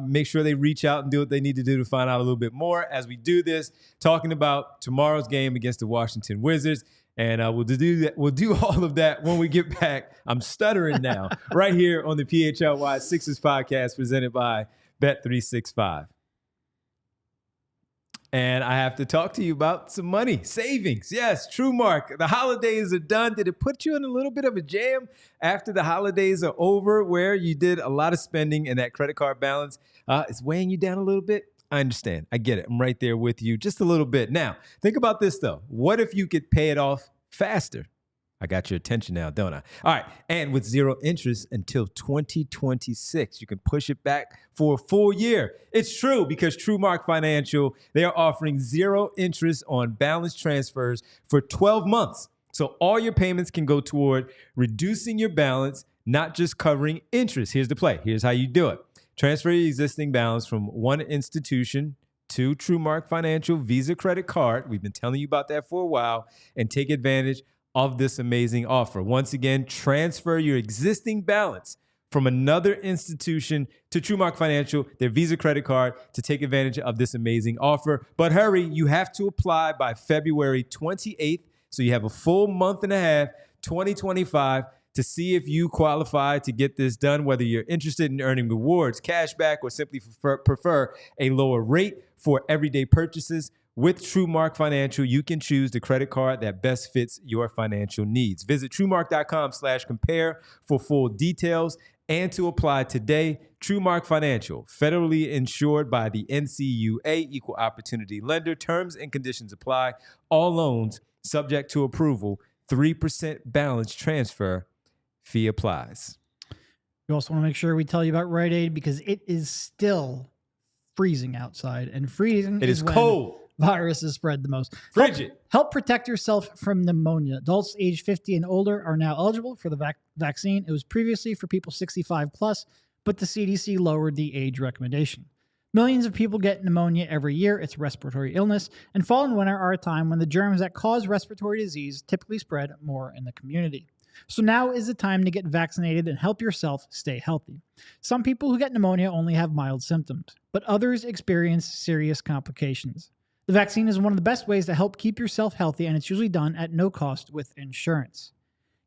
make sure they reach out and do what they need to do to find out a little bit more as we do this, talking about tomorrow's game against the Washington Wizards. And we'll do that. We'll do all of that when we get back. I'm stuttering now, right here on the PHLY Sixers podcast presented by Bet365. And I have to talk to you about some money savings. Yes, TrueMark. The holidays are done. Did it put you in a little bit of a jam after the holidays are over where you did a lot of spending and that credit card balance is weighing you down a little bit? I understand. I get it. I'm right there with you just a little bit. Now, think about this, though. What if you could pay it off faster? I got your attention now, don't I? All right. And with zero interest until 2026, you can push it back for a full year. It's true because TrueMark Financial, they are offering zero interest on balance transfers for 12 months. So all your payments can go toward reducing your balance, not just covering interest. Here's the play. Here's how you do it. Transfer your existing balance from one institution to TrueMark Financial Visa credit card. We've been telling you about that for a while, and take advantage of this amazing offer. Once again, transfer your existing balance from another institution to TrueMark Financial, their Visa credit card, to take advantage of this amazing offer. But hurry, you have to apply by February 28th. So you have a full month and a half, 2025, to see if you qualify to get this done, whether you're interested in earning rewards, cash back, or simply prefer a lower rate for everyday purchases. With TrueMark Financial, you can choose the credit card that best fits your financial needs. Visit TrueMark.com/compare for full details and to apply today. TrueMark Financial, federally insured by the NCUA, Equal Opportunity Lender. Terms and conditions apply. All loans subject to approval. 3% balance transfer. Fee applies. We also want to make sure we tell you about Rite Aid because it is still freezing outside, and freezing It is when cold. viruses spread the most. Frigid. Help protect yourself from pneumonia. Adults age 50 and older are now eligible for the vaccine. It was previously for people 65 plus, but the CDC lowered the age recommendation. Millions of people get pneumonia every year. It's a respiratory illness, and fall and winter are a time when the germs that cause respiratory disease typically spread more in the community. So now is the time to get vaccinated and help yourself stay healthy. Some people who get pneumonia only have mild symptoms, but others experience serious complications. The vaccine is one of the best ways to help keep yourself healthy, and it's usually done at no cost with insurance.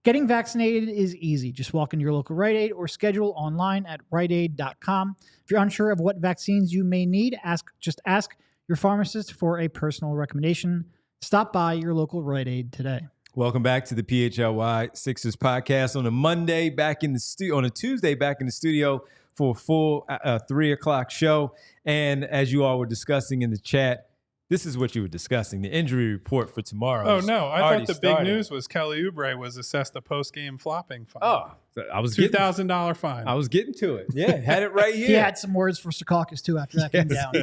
Getting vaccinated is easy. Just walk into your local Rite Aid or schedule online at riteaid.com. If you're unsure of what vaccines you may need, just ask your pharmacist for a personal recommendation. Stop by your local Rite Aid today. Welcome back to the PHLY Sixers podcast on a Monday, back in the studio, on a Tuesday, back in the studio for a full 3 o'clock show. And as you all were discussing in the chat, this is what you were discussing, the injury report for tomorrow. Oh, no. I thought the big news was Kelly Oubre was assessed a post-game flopping fine. Oh, I was $2,000 fine. I was getting to it. Yeah, had it right here. He had some words for Secaucus, too, after that came down.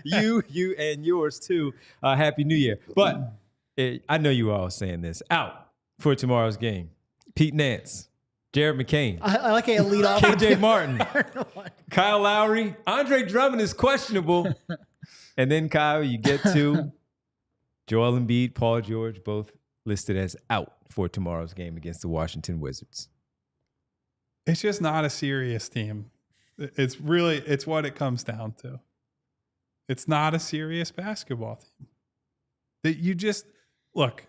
You and yours, too. Happy New Year. But I know you were all saying this. Out for tomorrow's game. Pete Nance, Jared McCain. I like a lead off. KJ Martin, Kyle Lowry, Andre Drummond is questionable. And then, Kyle, you get to Joel Embiid, Paul George, both listed as out for tomorrow's game against the Washington Wizards. It's just not a serious team. It's what it comes down to. It's not a serious basketball team. That you just, look,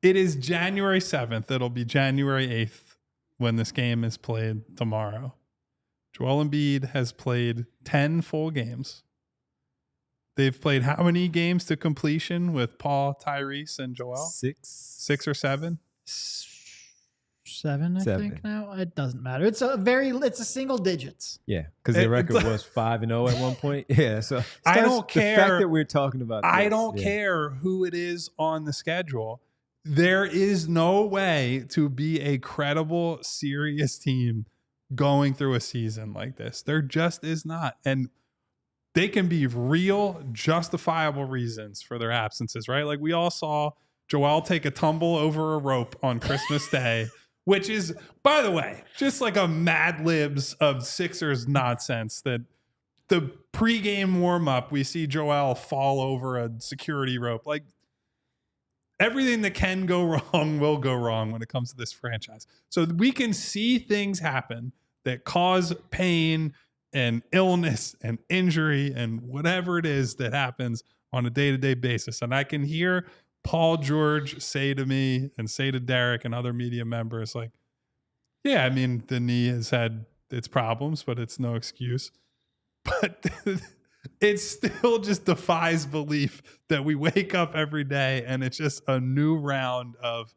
it is January 7th. It'll be January 8th when this game is played tomorrow. Joel Embiid has played 10 full games. They've played how many games to completion with Paul, Tyrese, and Joel? 6 or 7? 7, I think now. It doesn't matter. It's a single digits. Yeah, because their record was 5-0 at one point. Yeah, so I don't care. The fact that we're talking about this, I don't care who it is on the schedule. There is no way to be a credible, serious team going through a season like this. There just is not. And they can be real, justifiable reasons for their absences, right? Like we all saw Joel take a tumble over a rope on Christmas Day, which is, by the way, just like a Mad Libs of Sixers nonsense that the pregame warm-up, we see Joel fall over a security rope. Like everything that can go wrong will go wrong when it comes to this franchise. So we can see things happen that cause pain and illness and injury and whatever it is that happens on a day-to-day basis. And I can hear Paul George say to me and say to Derek and other media members, like, yeah, I mean, the knee has had its problems, but it's no excuse. But it still just defies belief that we wake up every day and it's just a new round of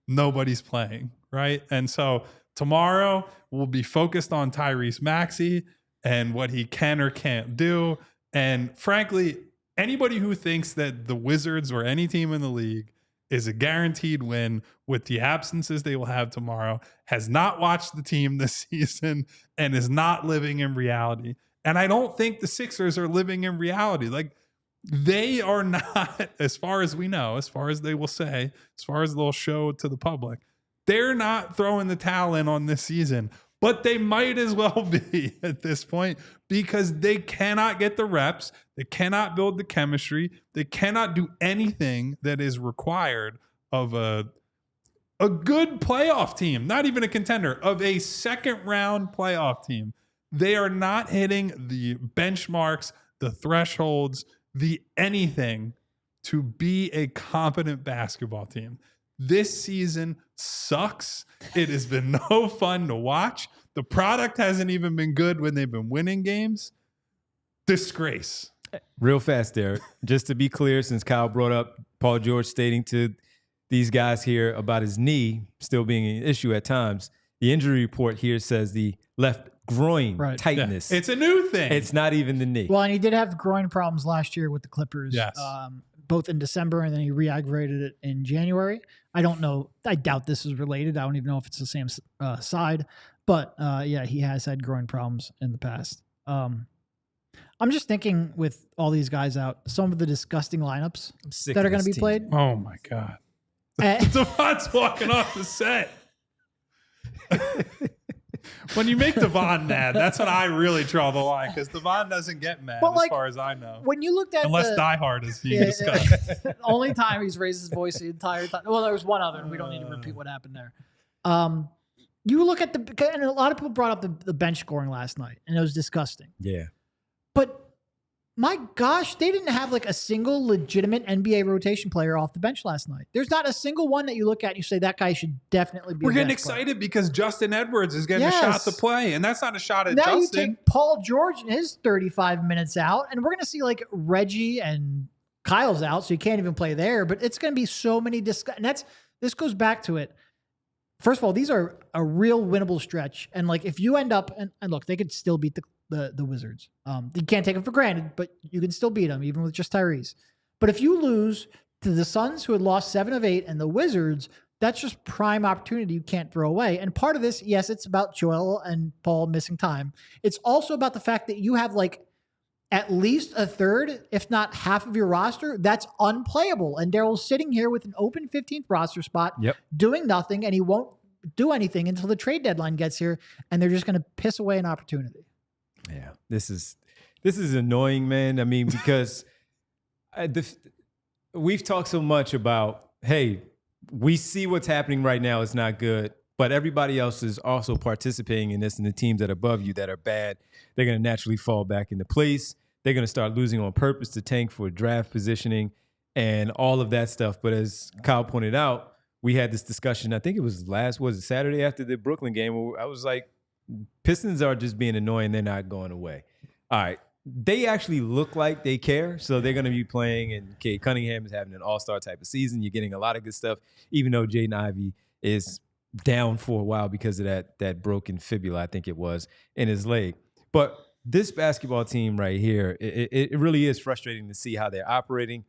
nobody's playing, right? And so tomorrow we'll be focused on Tyrese Maxey and what he can or can't do. And frankly, anybody who thinks that the Wizards or any team in the league is a guaranteed win with the absences they will have tomorrow has not watched the team this season and is not living in reality. And I don't think the Sixers are living in reality. Like, they are not, as far as we know, as far as they will say, as far as they'll show to the public, they're not throwing the towel in on this season. But they might as well be at this point because they cannot get the reps. They cannot build the chemistry. They cannot do anything that is required of a good playoff team, not even a contender, of a second round playoff team. They are not hitting the benchmarks, the thresholds, the anything to be a competent basketball team. This season sucks. It has been no fun to watch. The product hasn't even been good when they've been winning games. Disgrace. Real fast, Derek. Just to be clear, since Kyle brought up Paul George stating to these guys here about his knee still being an issue at times, the injury report here says the left groin tightness. Yeah. It's a new thing. It's not even the knee. Well, and he did have groin problems last year with the Clippers. Yes. Both in December and then he re-aggravated it in January. I don't know. I doubt this is related. I don't even know if it's the same side. But yeah, he has had groin problems in the past. I'm just thinking with all these guys out, some of the disgusting lineups that are going to be played. Oh, my God. Devon's walking off the set. When you make Devon mad, that's when I really draw the line because Devon doesn't get mad as far as I know. When you looked at unless Die Hard is being discussed. Only time he's raised his voice the entire time. Well, there was one other, and we don't need to repeat what happened there. You look at and a lot of people brought up the bench scoring last night, and it was disgusting. Yeah. But my gosh, they didn't have like a single legitimate NBA rotation player off the bench last night. There's not a single one that you look at and you say that guy should definitely be. We're getting excited because Justin Edwards is getting a shot to play, and that's not a shot at now Justin. You take Paul George and his 35 minutes out, and we're going to see like Reggie and Kyle's out, so you can't even play there. But it's going to be so many and this goes back to it. First of all, these are a real winnable stretch, and like if you end up and look, they could still beat the Wizards. You can't take them for granted, but you can still beat them even with just Tyrese. But if you lose to the Suns, who had lost 7 of 8, and the Wizards, that's just prime opportunity you can't throw away. And part of this, yes, it's about Joel and Paul missing time. It's also about the fact that you have like at least a third, if not half of your roster, that's unplayable. And Daryl's sitting here with an open 15th roster spot, doing nothing, and he won't do anything until the trade deadline gets here, and they're just going to piss away an opportunity. Yeah, this is annoying, man. I mean, because we've talked so much about, hey, we see what's happening right now. It's not good. But everybody else is also participating in this, and the teams that are above you that are bad, they're going to naturally fall back into place. They're going to start losing on purpose to tank for draft positioning and all of that stuff. But as Kyle pointed out, we had this discussion, I think it was Saturday after the Brooklyn game, where I was like, Pistons are just being annoying. They're not going away. All right. They actually look like they care, so they're going to be playing, and Cade Cunningham is having an all-star type of season. You're getting a lot of good stuff, even though Jaden Ivey is down for a while because of that broken fibula, I think it was, in his leg. But this basketball team right here, it really is frustrating to see how they're operating,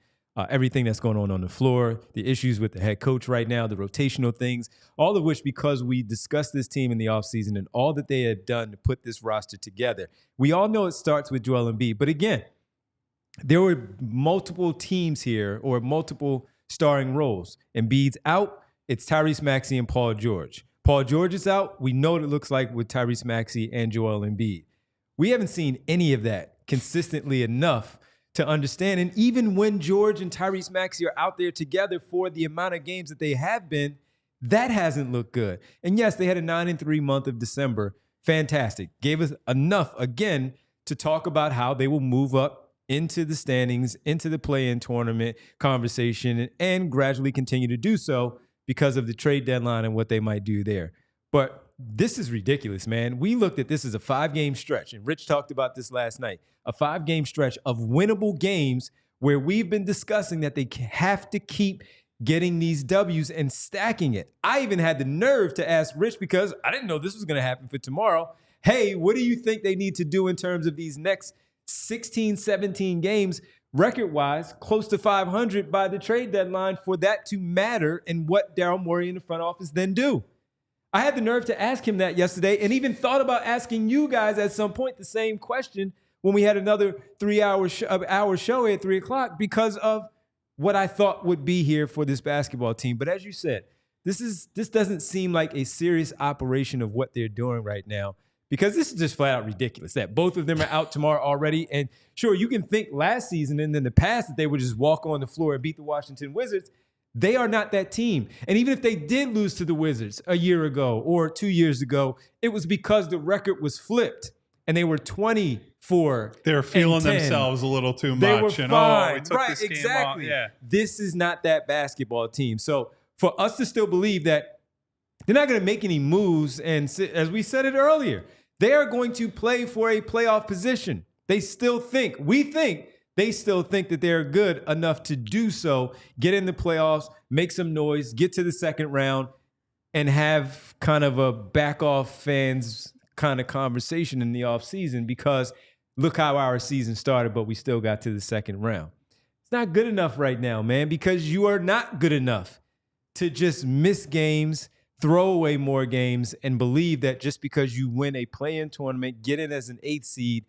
everything that's going on the floor, the issues with the head coach right now, the rotational things, all of which because we discussed this team in the offseason and all that they had done to put this roster together. We all know it starts with Joel Embiid. But again, there were multiple teams here or multiple starring roles. Embiid's out. It's Tyrese Maxey and Paul George. Paul George is out. We know what it looks like with Tyrese Maxey and Joel Embiid. We haven't seen any of that consistently enough to understand. And even when George and Tyrese Maxey are out there together for the amount of games that they have been, that hasn't looked good. And yes, they had a 9-3 month of December. Fantastic. Gave us enough, again, to talk about how they will move up into the standings, into the play-in tournament conversation, and gradually continue to do so because of the trade deadline and what they might do there. But this is ridiculous, man. We looked at this as a 5-game stretch, and Rich talked about this last night, a 5-game stretch of winnable games where we've been discussing that they have to keep getting these W's and stacking it. I even had the nerve to ask Rich, because I didn't know this was going to happen for tomorrow. Hey, what do you think they need to do in terms of these next 16, 17 games, record-wise, close to 500 by the trade deadline for that to matter, and what Daryl Morey in the front office then do? I had the nerve to ask him that yesterday, and even thought about asking you guys at some point the same question when we had another 3-hour show at 3 o'clock, because of what I thought would be here for this basketball team. But as you said, this doesn't seem like a serious operation of what they're doing right now, because this is just flat out ridiculous that both of them are out tomorrow already. And sure, you can think last season and in the past that they would just walk on the floor and beat the Washington Wizards. They are not that team. And even if they did lose to the Wizards a year ago or 2 years ago, it was because the record was flipped and they were 24. They were feeling 10. themselves a little too much. They were fine. We took Right, this game exactly. off. Yeah. This is not that basketball team. So for us to still believe that they're not going to make any moves, and as we said it earlier, they are going to play for a playoff position. They still think, they still think that they're good enough to do so, get in the playoffs, make some noise, get to the second round, and have kind of a back off fans kind of conversation in the offseason, because look how our season started, but we still got to the second round. It's not good enough right now, man, because you are not good enough to just miss games, throw away more games, and believe that just because you win a play-in tournament, get in as an 8th seed,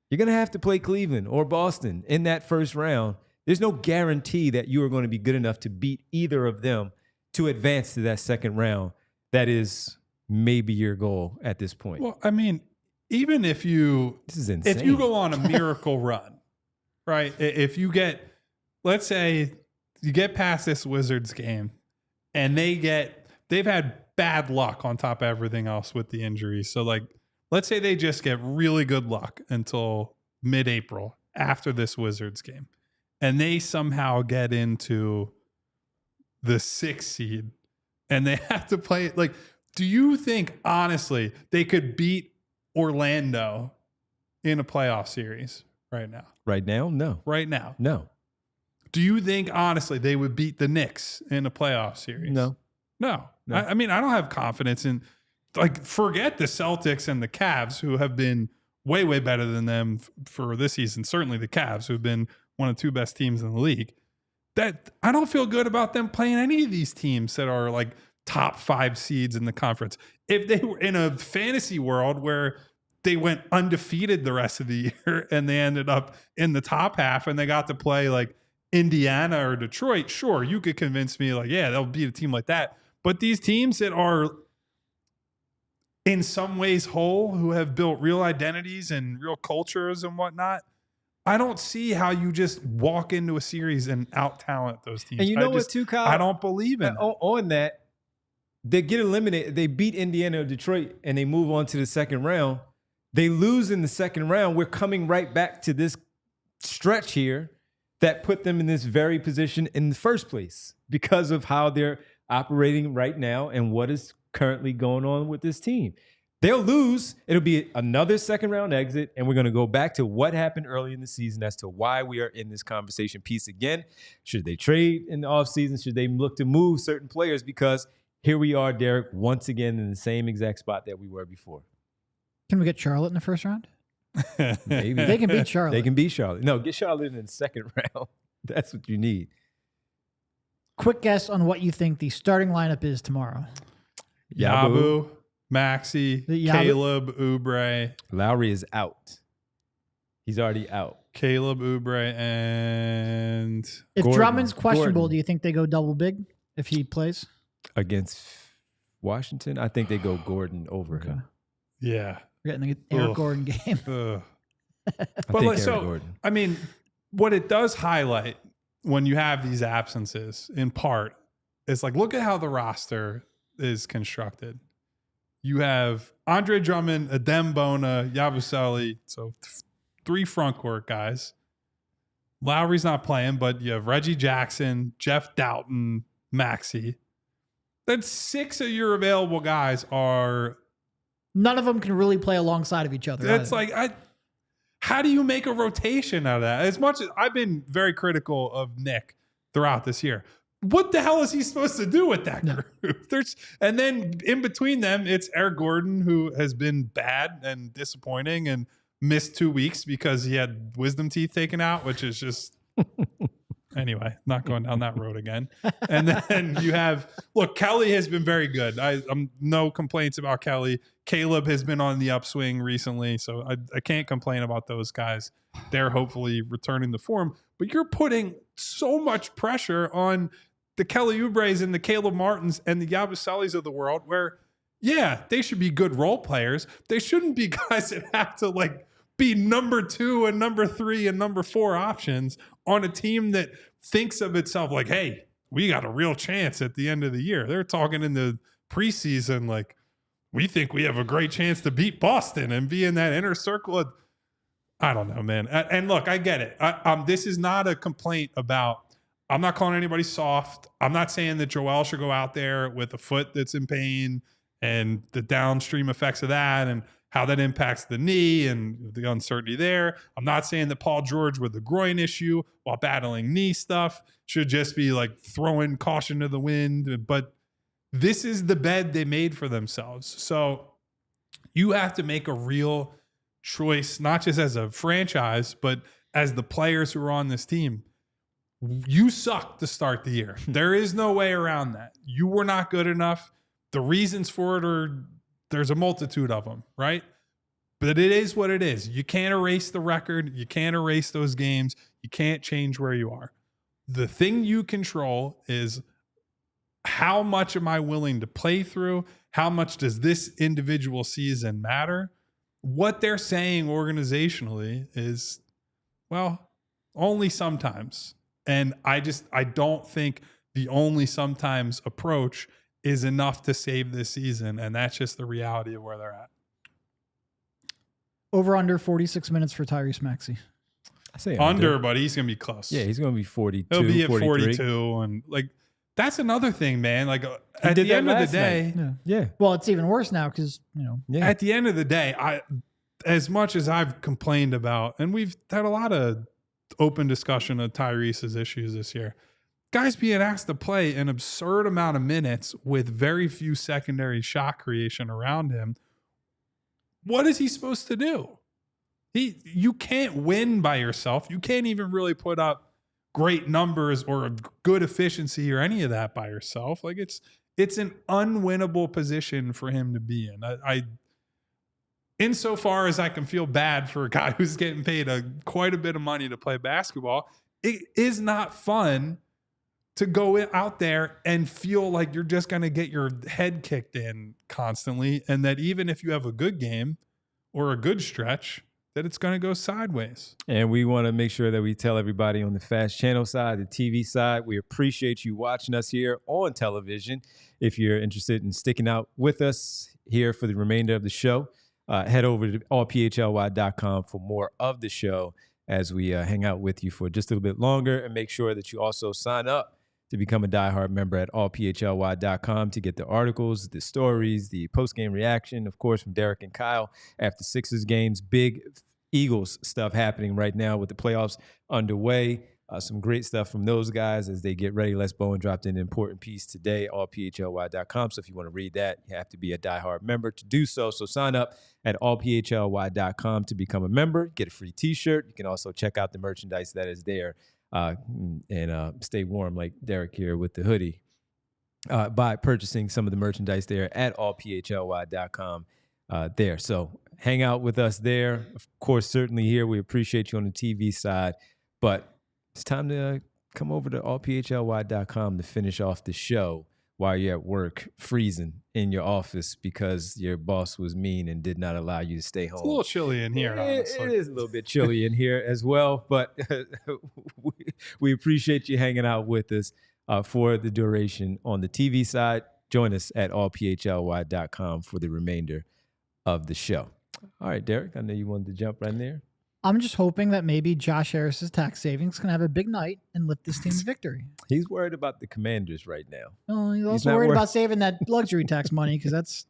you're going to have to play Cleveland or Boston in that first round. There's no guarantee that you are going to be good enough to beat either of them to advance to that second round. That is maybe your goal at this point. Well, I mean, even this is insane. If you go on a miracle run, right? If you get, let's say you get past this Wizards game and they've had bad luck on top of everything else with the injuries. So like, let's say they just get really good luck until mid-April after this Wizards game, and they somehow get into the 6th seed and they have to play. Like, do you think, honestly, they could beat Orlando in a playoff series right now? Right now? No. Right now? No. Do you think, honestly, they would beat the Knicks in a playoff series? No. No. I mean, I don't have confidence in, like, forget the Celtics and the Cavs, who have been way, way better than them for this season. Certainly the Cavs, who have been one of the 2 best teams in the league. That I don't feel good about them playing any of these teams that are like top 5 seeds in the conference. If they were in a fantasy world where they went undefeated the rest of the year and they ended up in the top half and they got to play like Indiana or Detroit, sure, you could convince me like, yeah, they'll beat a team like that. But these teams that are in some ways whole, who have built real identities and real cultures and whatnot, I don't see how you just walk into a series and out-talent those teams. And you know what, too, Kyle? I don't believe in on that. They get eliminated. They beat Indiana or Detroit, and they move on to the second round. They lose in the second round. We're coming right back to this stretch here that put them in this very position in the first place because of how they're operating right now and what is currently going on with this team. They'll lose. It'll be another second round exit, and we're going to go back to what happened early in the season as to why we are in this conversation piece again. Should they trade in the offseason? Should they look to move certain players? Because here we are, Derek, once again in the same exact spot that we were before. Can we get Charlotte in the first round? Maybe. They can beat Charlotte. They can beat Charlotte. No, get Charlotte in the second round. That's what you need. Quick guess on what you think the starting lineup is tomorrow. Yabu, Maxey, Caleb, Oubre. Lowry is out. He's already out. Caleb, Oubre, and if Gordon. Drummond's questionable, do you think they go double big if he plays? Against Washington, I think they go Gordon over him. Yeah. We're getting the Eric Gordon game. But like, so, Gordon. I mean, what it does highlight when you have these absences, in part, is like, look at how the roster is constructed. You have Andre Drummond, Adem Bona, Yabusele, so 3 front court guys. Lowry's not playing, but you have Reggie Jackson, Jeff Doughton, Maxey. then 6 of your available guys are. None of them can really play alongside of each other. That's either. how do you make a rotation out of that? As much as I've been very critical of Nick throughout this year, what the hell is he supposed to do with that group? And then in between them, it's Eric Gordon, who has been bad and disappointing and missed 2 weeks because he had wisdom teeth taken out, which is just anyway, not going down that road again. And then you have, look, Kelly has been very good. I'm no complaints about Kelly. Caleb has been on the upswing recently, so I can't complain about those guys. They're hopefully returning to form. But you're putting so much pressure on the Kelly Oubres and the Caleb Martins and the Yabuselis of the world where, yeah, they should be good role players. They shouldn't be guys that have to like be number 2 and number 3 and number 4 options on a team that thinks of itself like, hey, we got a real chance at the end of the year. They're talking in the preseason like, we think we have a great chance to beat Boston and be in that inner circle. I don't know, man. And look, I get it. This is not a complaint about, I'm not calling anybody soft. I'm not saying that Joel should go out there with a foot that's in pain and the downstream effects of that and how that impacts the knee and the uncertainty there. I'm not saying that Paul George with the groin issue while battling knee stuff should just be like throwing caution to the wind, but this is the bed they made for themselves. So you have to make a real choice, not just as a franchise, but as the players who are on this team. You suck to start the year. There is no way around that. You were not good enough. The reasons for it there's a multitude of them, right? But it is what it is. You can't erase the record. You can't erase those games. You can't change where you are. The thing you control is how much am I willing to play through? How much does this individual season matter? What they're saying organizationally is, well, only sometimes. And I don't think the only sometimes approach is enough to save this season. And that's just the reality of where they're at. Over under 46 minutes for Tyrese Maxey. I say under, but he's going to be close. Yeah, he's going to be 42. He'll be at 43. 42. And like, that's another thing, man. Like at the end of the day, yeah. Well, it's even worse now because, at the end of the day, as much as I've complained about, and we've had a lot of open discussion of Tyrese's issues this year, guys being asked to play an absurd amount of minutes with very few secondary shot creation around him. What is he supposed to do? You can't win by yourself. You can't even really put up great numbers or good efficiency or any of that by yourself. Like it's an unwinnable position for him to be in. Insofar as I can feel bad for a guy who's getting paid quite a bit of money to play basketball, it is not fun to go out there and feel like you're just going to get your head kicked in constantly. And that even if you have a good game or a good stretch, that it's going to go sideways. And we want to make sure that we tell everybody on the Fast Channel side, the TV side, we appreciate you watching us here on television. If you're interested in sticking out with us here for the remainder of the show, head over to allphly.com for more of the show as we hang out with you for just a little bit longer, and make sure that you also sign up to become a diehard member at allphly.com to get the articles, the stories, the post-game reaction, of course, from Derek and Kyle after Sixers games. Big Eagles stuff happening right now with the playoffs underway. Some great stuff from those guys as they get ready. Les Bowen dropped in an important piece today, allphly.com. So if you want to read that, you have to be a diehard member to do so. So sign up at allphly.com to become a member. Get a free T-shirt. You can also check out the merchandise that is there and stay warm like Derek here with the hoodie by purchasing some of the merchandise there at allphly.com there. So hang out with us there. Of course, certainly here, we appreciate you on the TV side, but it's time to come over to allphly.com to finish off the show while you're at work, freezing in your office because your boss was mean and did not allow you to stay home. It's a little chilly in here, honestly. It is a little bit chilly in here as well, but we appreciate you hanging out with us for the duration on the TV side. Join us at allphly.com for the remainder of the show. All right, Derek, I know you wanted to jump right in there. I'm just hoping that maybe Josh Harris's tax savings can have a big night and lift this team to victory. He's worried about the Commanders right now. Oh, he's also worried about saving that luxury tax money because that's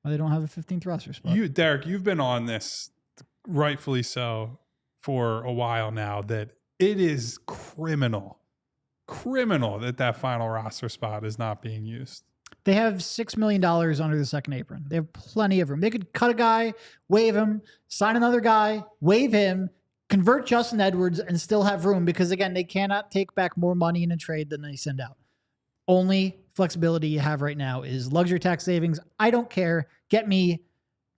why they don't have a 15th roster spot. Derek, you've been on this, rightfully so, for a while now, that it is criminal that final roster spot is not being used. They have $6 million under the second apron. They have plenty of room. They could cut a guy, waive him, sign another guy, waive him, convert Justin Edwards, and still have room because, again, they cannot take back more money in a trade than they send out. Only flexibility you have right now is luxury tax savings. I don't care. Get me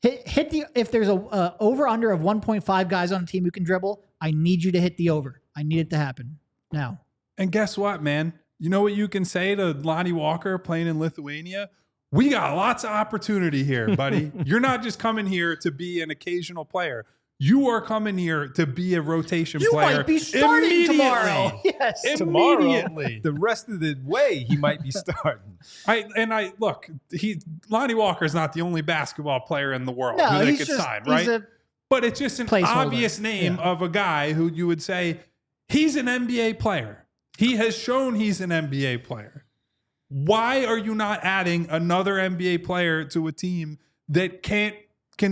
hit the if there's a over under of 1.5 guys on a team who can dribble. I need you to hit the over. I need it to happen now. And guess what, man? You know what you can say to Lonnie Walker playing in Lithuania? We got lots of opportunity here, buddy. You're not just coming here to be an occasional player. You are coming here to be a rotation player. You might be starting tomorrow. Yes, immediately. The rest of the way, he might be starting. Lonnie Walker is not the only basketball player in the world who they could sign, right? But it's just an obvious name of a guy who you would say he's an NBA player. He has shown he's an NBA player. Why are you not adding another NBA player to a team that can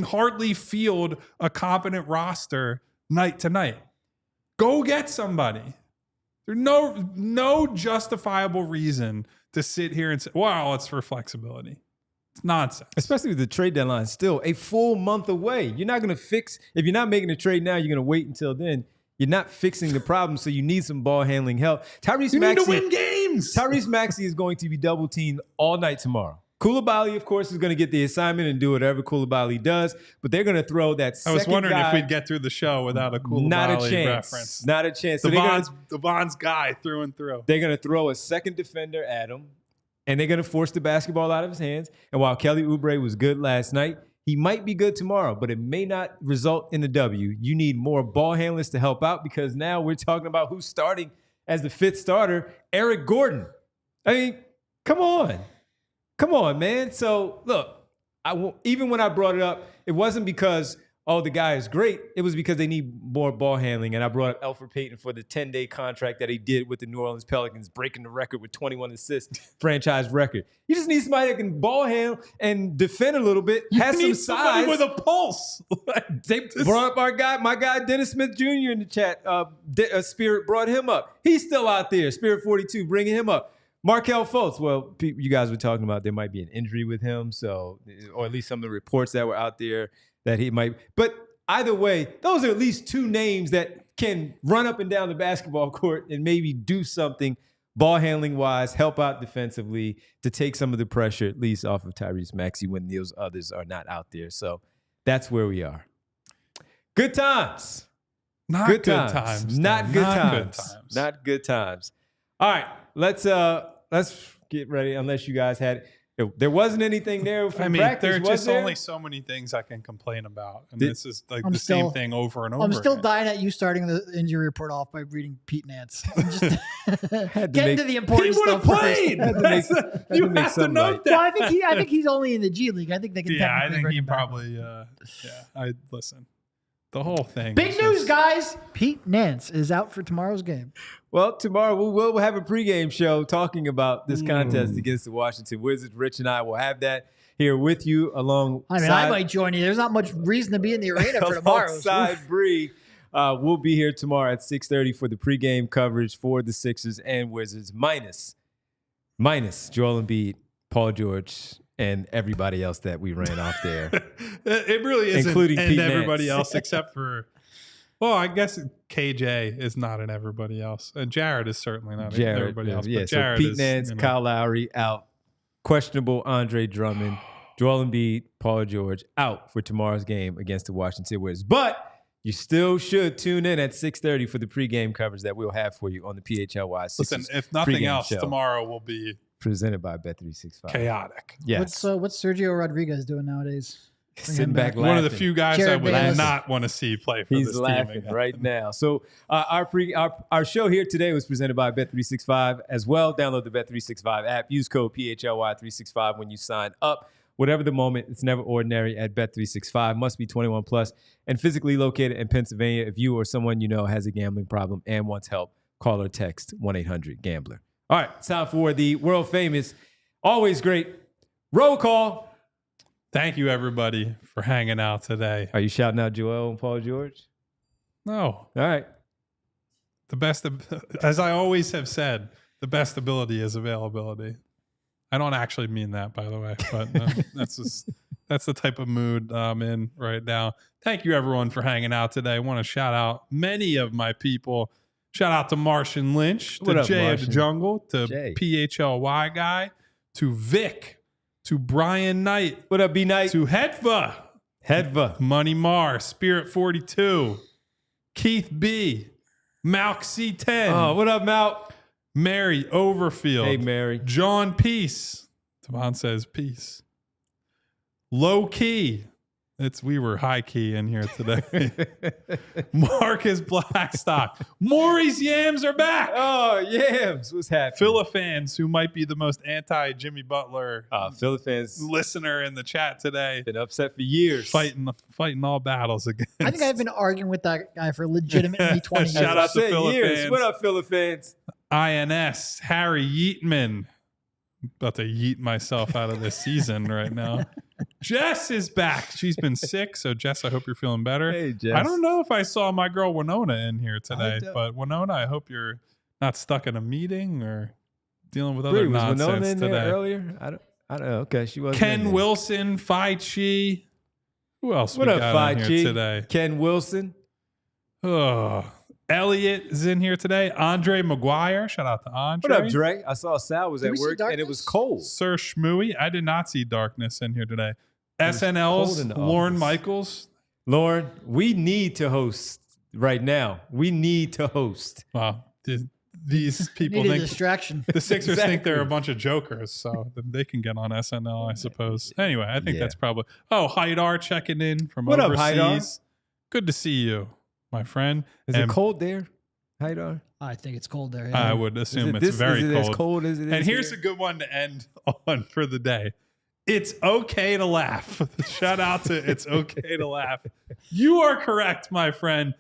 hardly field a competent roster night to night? Go get somebody. There's no justifiable reason to sit here and say, well, it's for flexibility. It's nonsense. Especially with the trade deadline still a full month away. You're not going to fix, if you're not making a trade now, you're going to wait until then. You're not fixing the problem, so you need some ball handling help. You need to win games. Tyrese Maxey is going to be double teamed all night tomorrow. Koulibaly, of course, is going to get the assignment and do whatever Koulibaly does, but they're going to throw that second guy. I was wondering if we'd get through the show without a Koulibaly reference. Not a chance. Devon's guy through and through. They're going to throw a second defender at him, and they're going to force the basketball out of his hands. And while Kelly Oubre was good last night, he might be good tomorrow, but it may not result in a W. You need more ball handlers to help out because now we're talking about who's starting as the fifth starter, Eric Gordon. I mean, come on. Come on, man. So, look, even when I brought it up, it wasn't because, the guy is great. It was because they need more ball handling. And I brought up Elfrid Payton for the 10-day contract that he did with the New Orleans Pelicans, breaking the record with 21 assists, franchise record. You just need somebody that can ball handle and defend a little bit, has some size. With a pulse. They brought up my guy Dennis Smith Jr. in the chat. Spirit brought him up. He's still out there. Spirit 42, bringing him up. Markelle Fultz, well, you guys were talking about there might be an injury with him, or at least some of the reports that were out there that he might. But either way, those are at least two names that can run up and down the basketball court and maybe do something ball handling wise, help out defensively to take some of the pressure at least off of Tyrese Maxey when those others are not out there. So that's where we are. Good times. Not good times. Not good times. Not good times. All right. Let's get ready. Unless you guys had, there wasn't anything there. From practice, there are just only so many things I can complain about, and this is like the same thing over and over. I'm still again. dying at you starting the injury report off by reading Pete Nance. Get into the important stuff first. You have to know that. Well, I think he's only in the G League. I think they can. Yeah, I think he probably. I listen. The whole thing. Big news, guys. Pete Nance is out for tomorrow's game. Well, tomorrow we'll have a pregame show talking about this contest against the Washington Wizards. Rich and I will have that here with you along. I might join you. There's not much reason to be in the arena for tomorrow. Alongside Bree, we'll be here tomorrow at 6:30 for the pregame coverage for the Sixers and Wizards, minus Joel Embiid, Paul George, and everybody else that we ran off there. It really is, including Pete everybody Nance. else except for. Well, I guess KJ is not an everybody else. And Jared is certainly not an everybody else. Yeah, but Jared so Pete Nance, Kyle Lowry out. Questionable Andre Drummond, Joel Embiid, Paul George out for tomorrow's game against the Washington Wizards. But you still should tune in at 6:30 for the pregame coverage that we'll have for you on the PHLY Sixers. Listen, if nothing else, tomorrow will be presented by Bet365. Chaotic. Yes. What's Sergio Rodriguez doing nowadays? Sitting back laughing. One of the few guys Jared I would Bayless. not want to see play for He's this team. laughing right now. So our show here today was presented by Bet365 as well. Download the Bet365 app. Use code PHLY365 when you sign up Whatever the moment, it's never ordinary at Bet365. Must be 21 plus and physically located in Pennsylvania. If you or someone you know has a gambling problem and wants help, call or text 1-800-GAMBLER. All right, it's time for the world famous, always great roll call. Thank you, everybody, for hanging out today. Are you shouting out Joel and Paul George? No. All right. The best, as I always have said, the best ability is availability. I don't actually mean that, by the way, but that's the type of mood I'm in right now. Thank you, everyone, for hanging out today. I want to shout out many of my people. Shout out to Martian Lynch, to Jay of the Jungle, to PHLY Guy, to Vic, to Brian Knight. What up, B Knight? To Hedva, Money Mar, Spirit 42, Keith B, Malk C10. Oh, what up, Malk? Mary Overfield. Hey, Mary. John Peace. Devon says peace. Low key. We were high key in here today. Marcus Blackstock. Maury's Yams are back. Oh, Yams. What's happening? Phila fans, who might be the most anti-Jimmy Butler Phila fans listener in the chat today. Been upset for years. Fighting all battles against. I think I've been arguing with that guy for legitimately 20 years. Shout out to Phila fans. What up, Phila fans? INS, Harry Yeatman. About to yeet myself out of this season right now. Jess is back. She's been sick, so Jess, I hope you're feeling better. Hey, Jess. I don't know if I saw my girl Winona in here today, but Winona, I hope you're not stuck in a meeting or dealing with other nonsense was Winona in today. there earlier? I don't know. Okay, she wasn't. Ken Wilson, PHLY. Who else What we up, got in here PHLY? today? Ken Wilson. Oh, Elliot is in here today. Andre McGuire. Shout out to Andre. What up, Dre? I saw Sal was Did at we see work and it was cold. Sir Schmooey. I did not see Darkness in here today. was SNL's cold in the Lorne office. Michaels. Lauren, we need to host right now. We need to host. Wow. These people Need a think distraction. the Sixers think Exactly. they're a bunch of jokers, so they can get on SNL, I suppose. Anyway, I think Yeah. that's probably. Oh, Haidar checking in from What up, overseas. Haidar? Good to see you, my friend. Is it cold there, Haidar? I think it's cold there. I Yeah. would assume Is it's very is it cold. as cold as it is And here's here? a good one to end on for the day. It's okay to laugh. Shout out to It's Okay to Laugh. You are correct, my friend.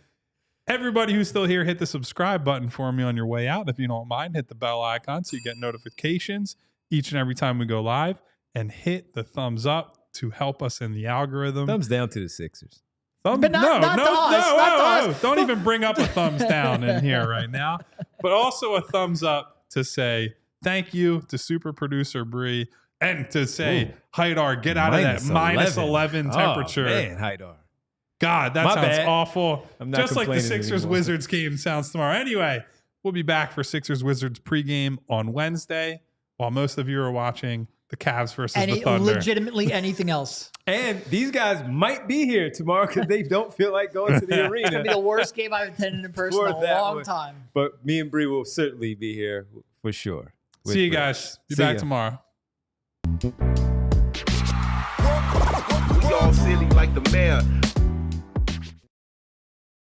Everybody who's still here, hit the subscribe button for me on your way out. If you don't mind, hit the bell icon so you get notifications each and every time we go live. And hit the thumbs up to help us in the algorithm. Thumbs down to the Sixers. But not to us, not to us. Don't even bring up a thumbs down in here right now. But also a thumbs up to say thank you to super producer Bree and to say, Haidar, get out of that minus 11 temperature. Oh, man, Haidar. God, that My sounds bad. awful. I'm not Just like the complaining Sixers anymore. Wizards game sounds tomorrow. Anyway, we'll be back for Sixers Wizards pregame on Wednesday while most of you are watching the Cavs versus the Thunder. Legitimately anything else. And these guys might be here tomorrow because they don't feel like going to the It's arena. gonna be the worst game I've attended in person in For a that long one. time. But me and Bree will certainly be here for sure. with See you Bree. guys. Be See back ya. tomorrow. We all silly like the mayor.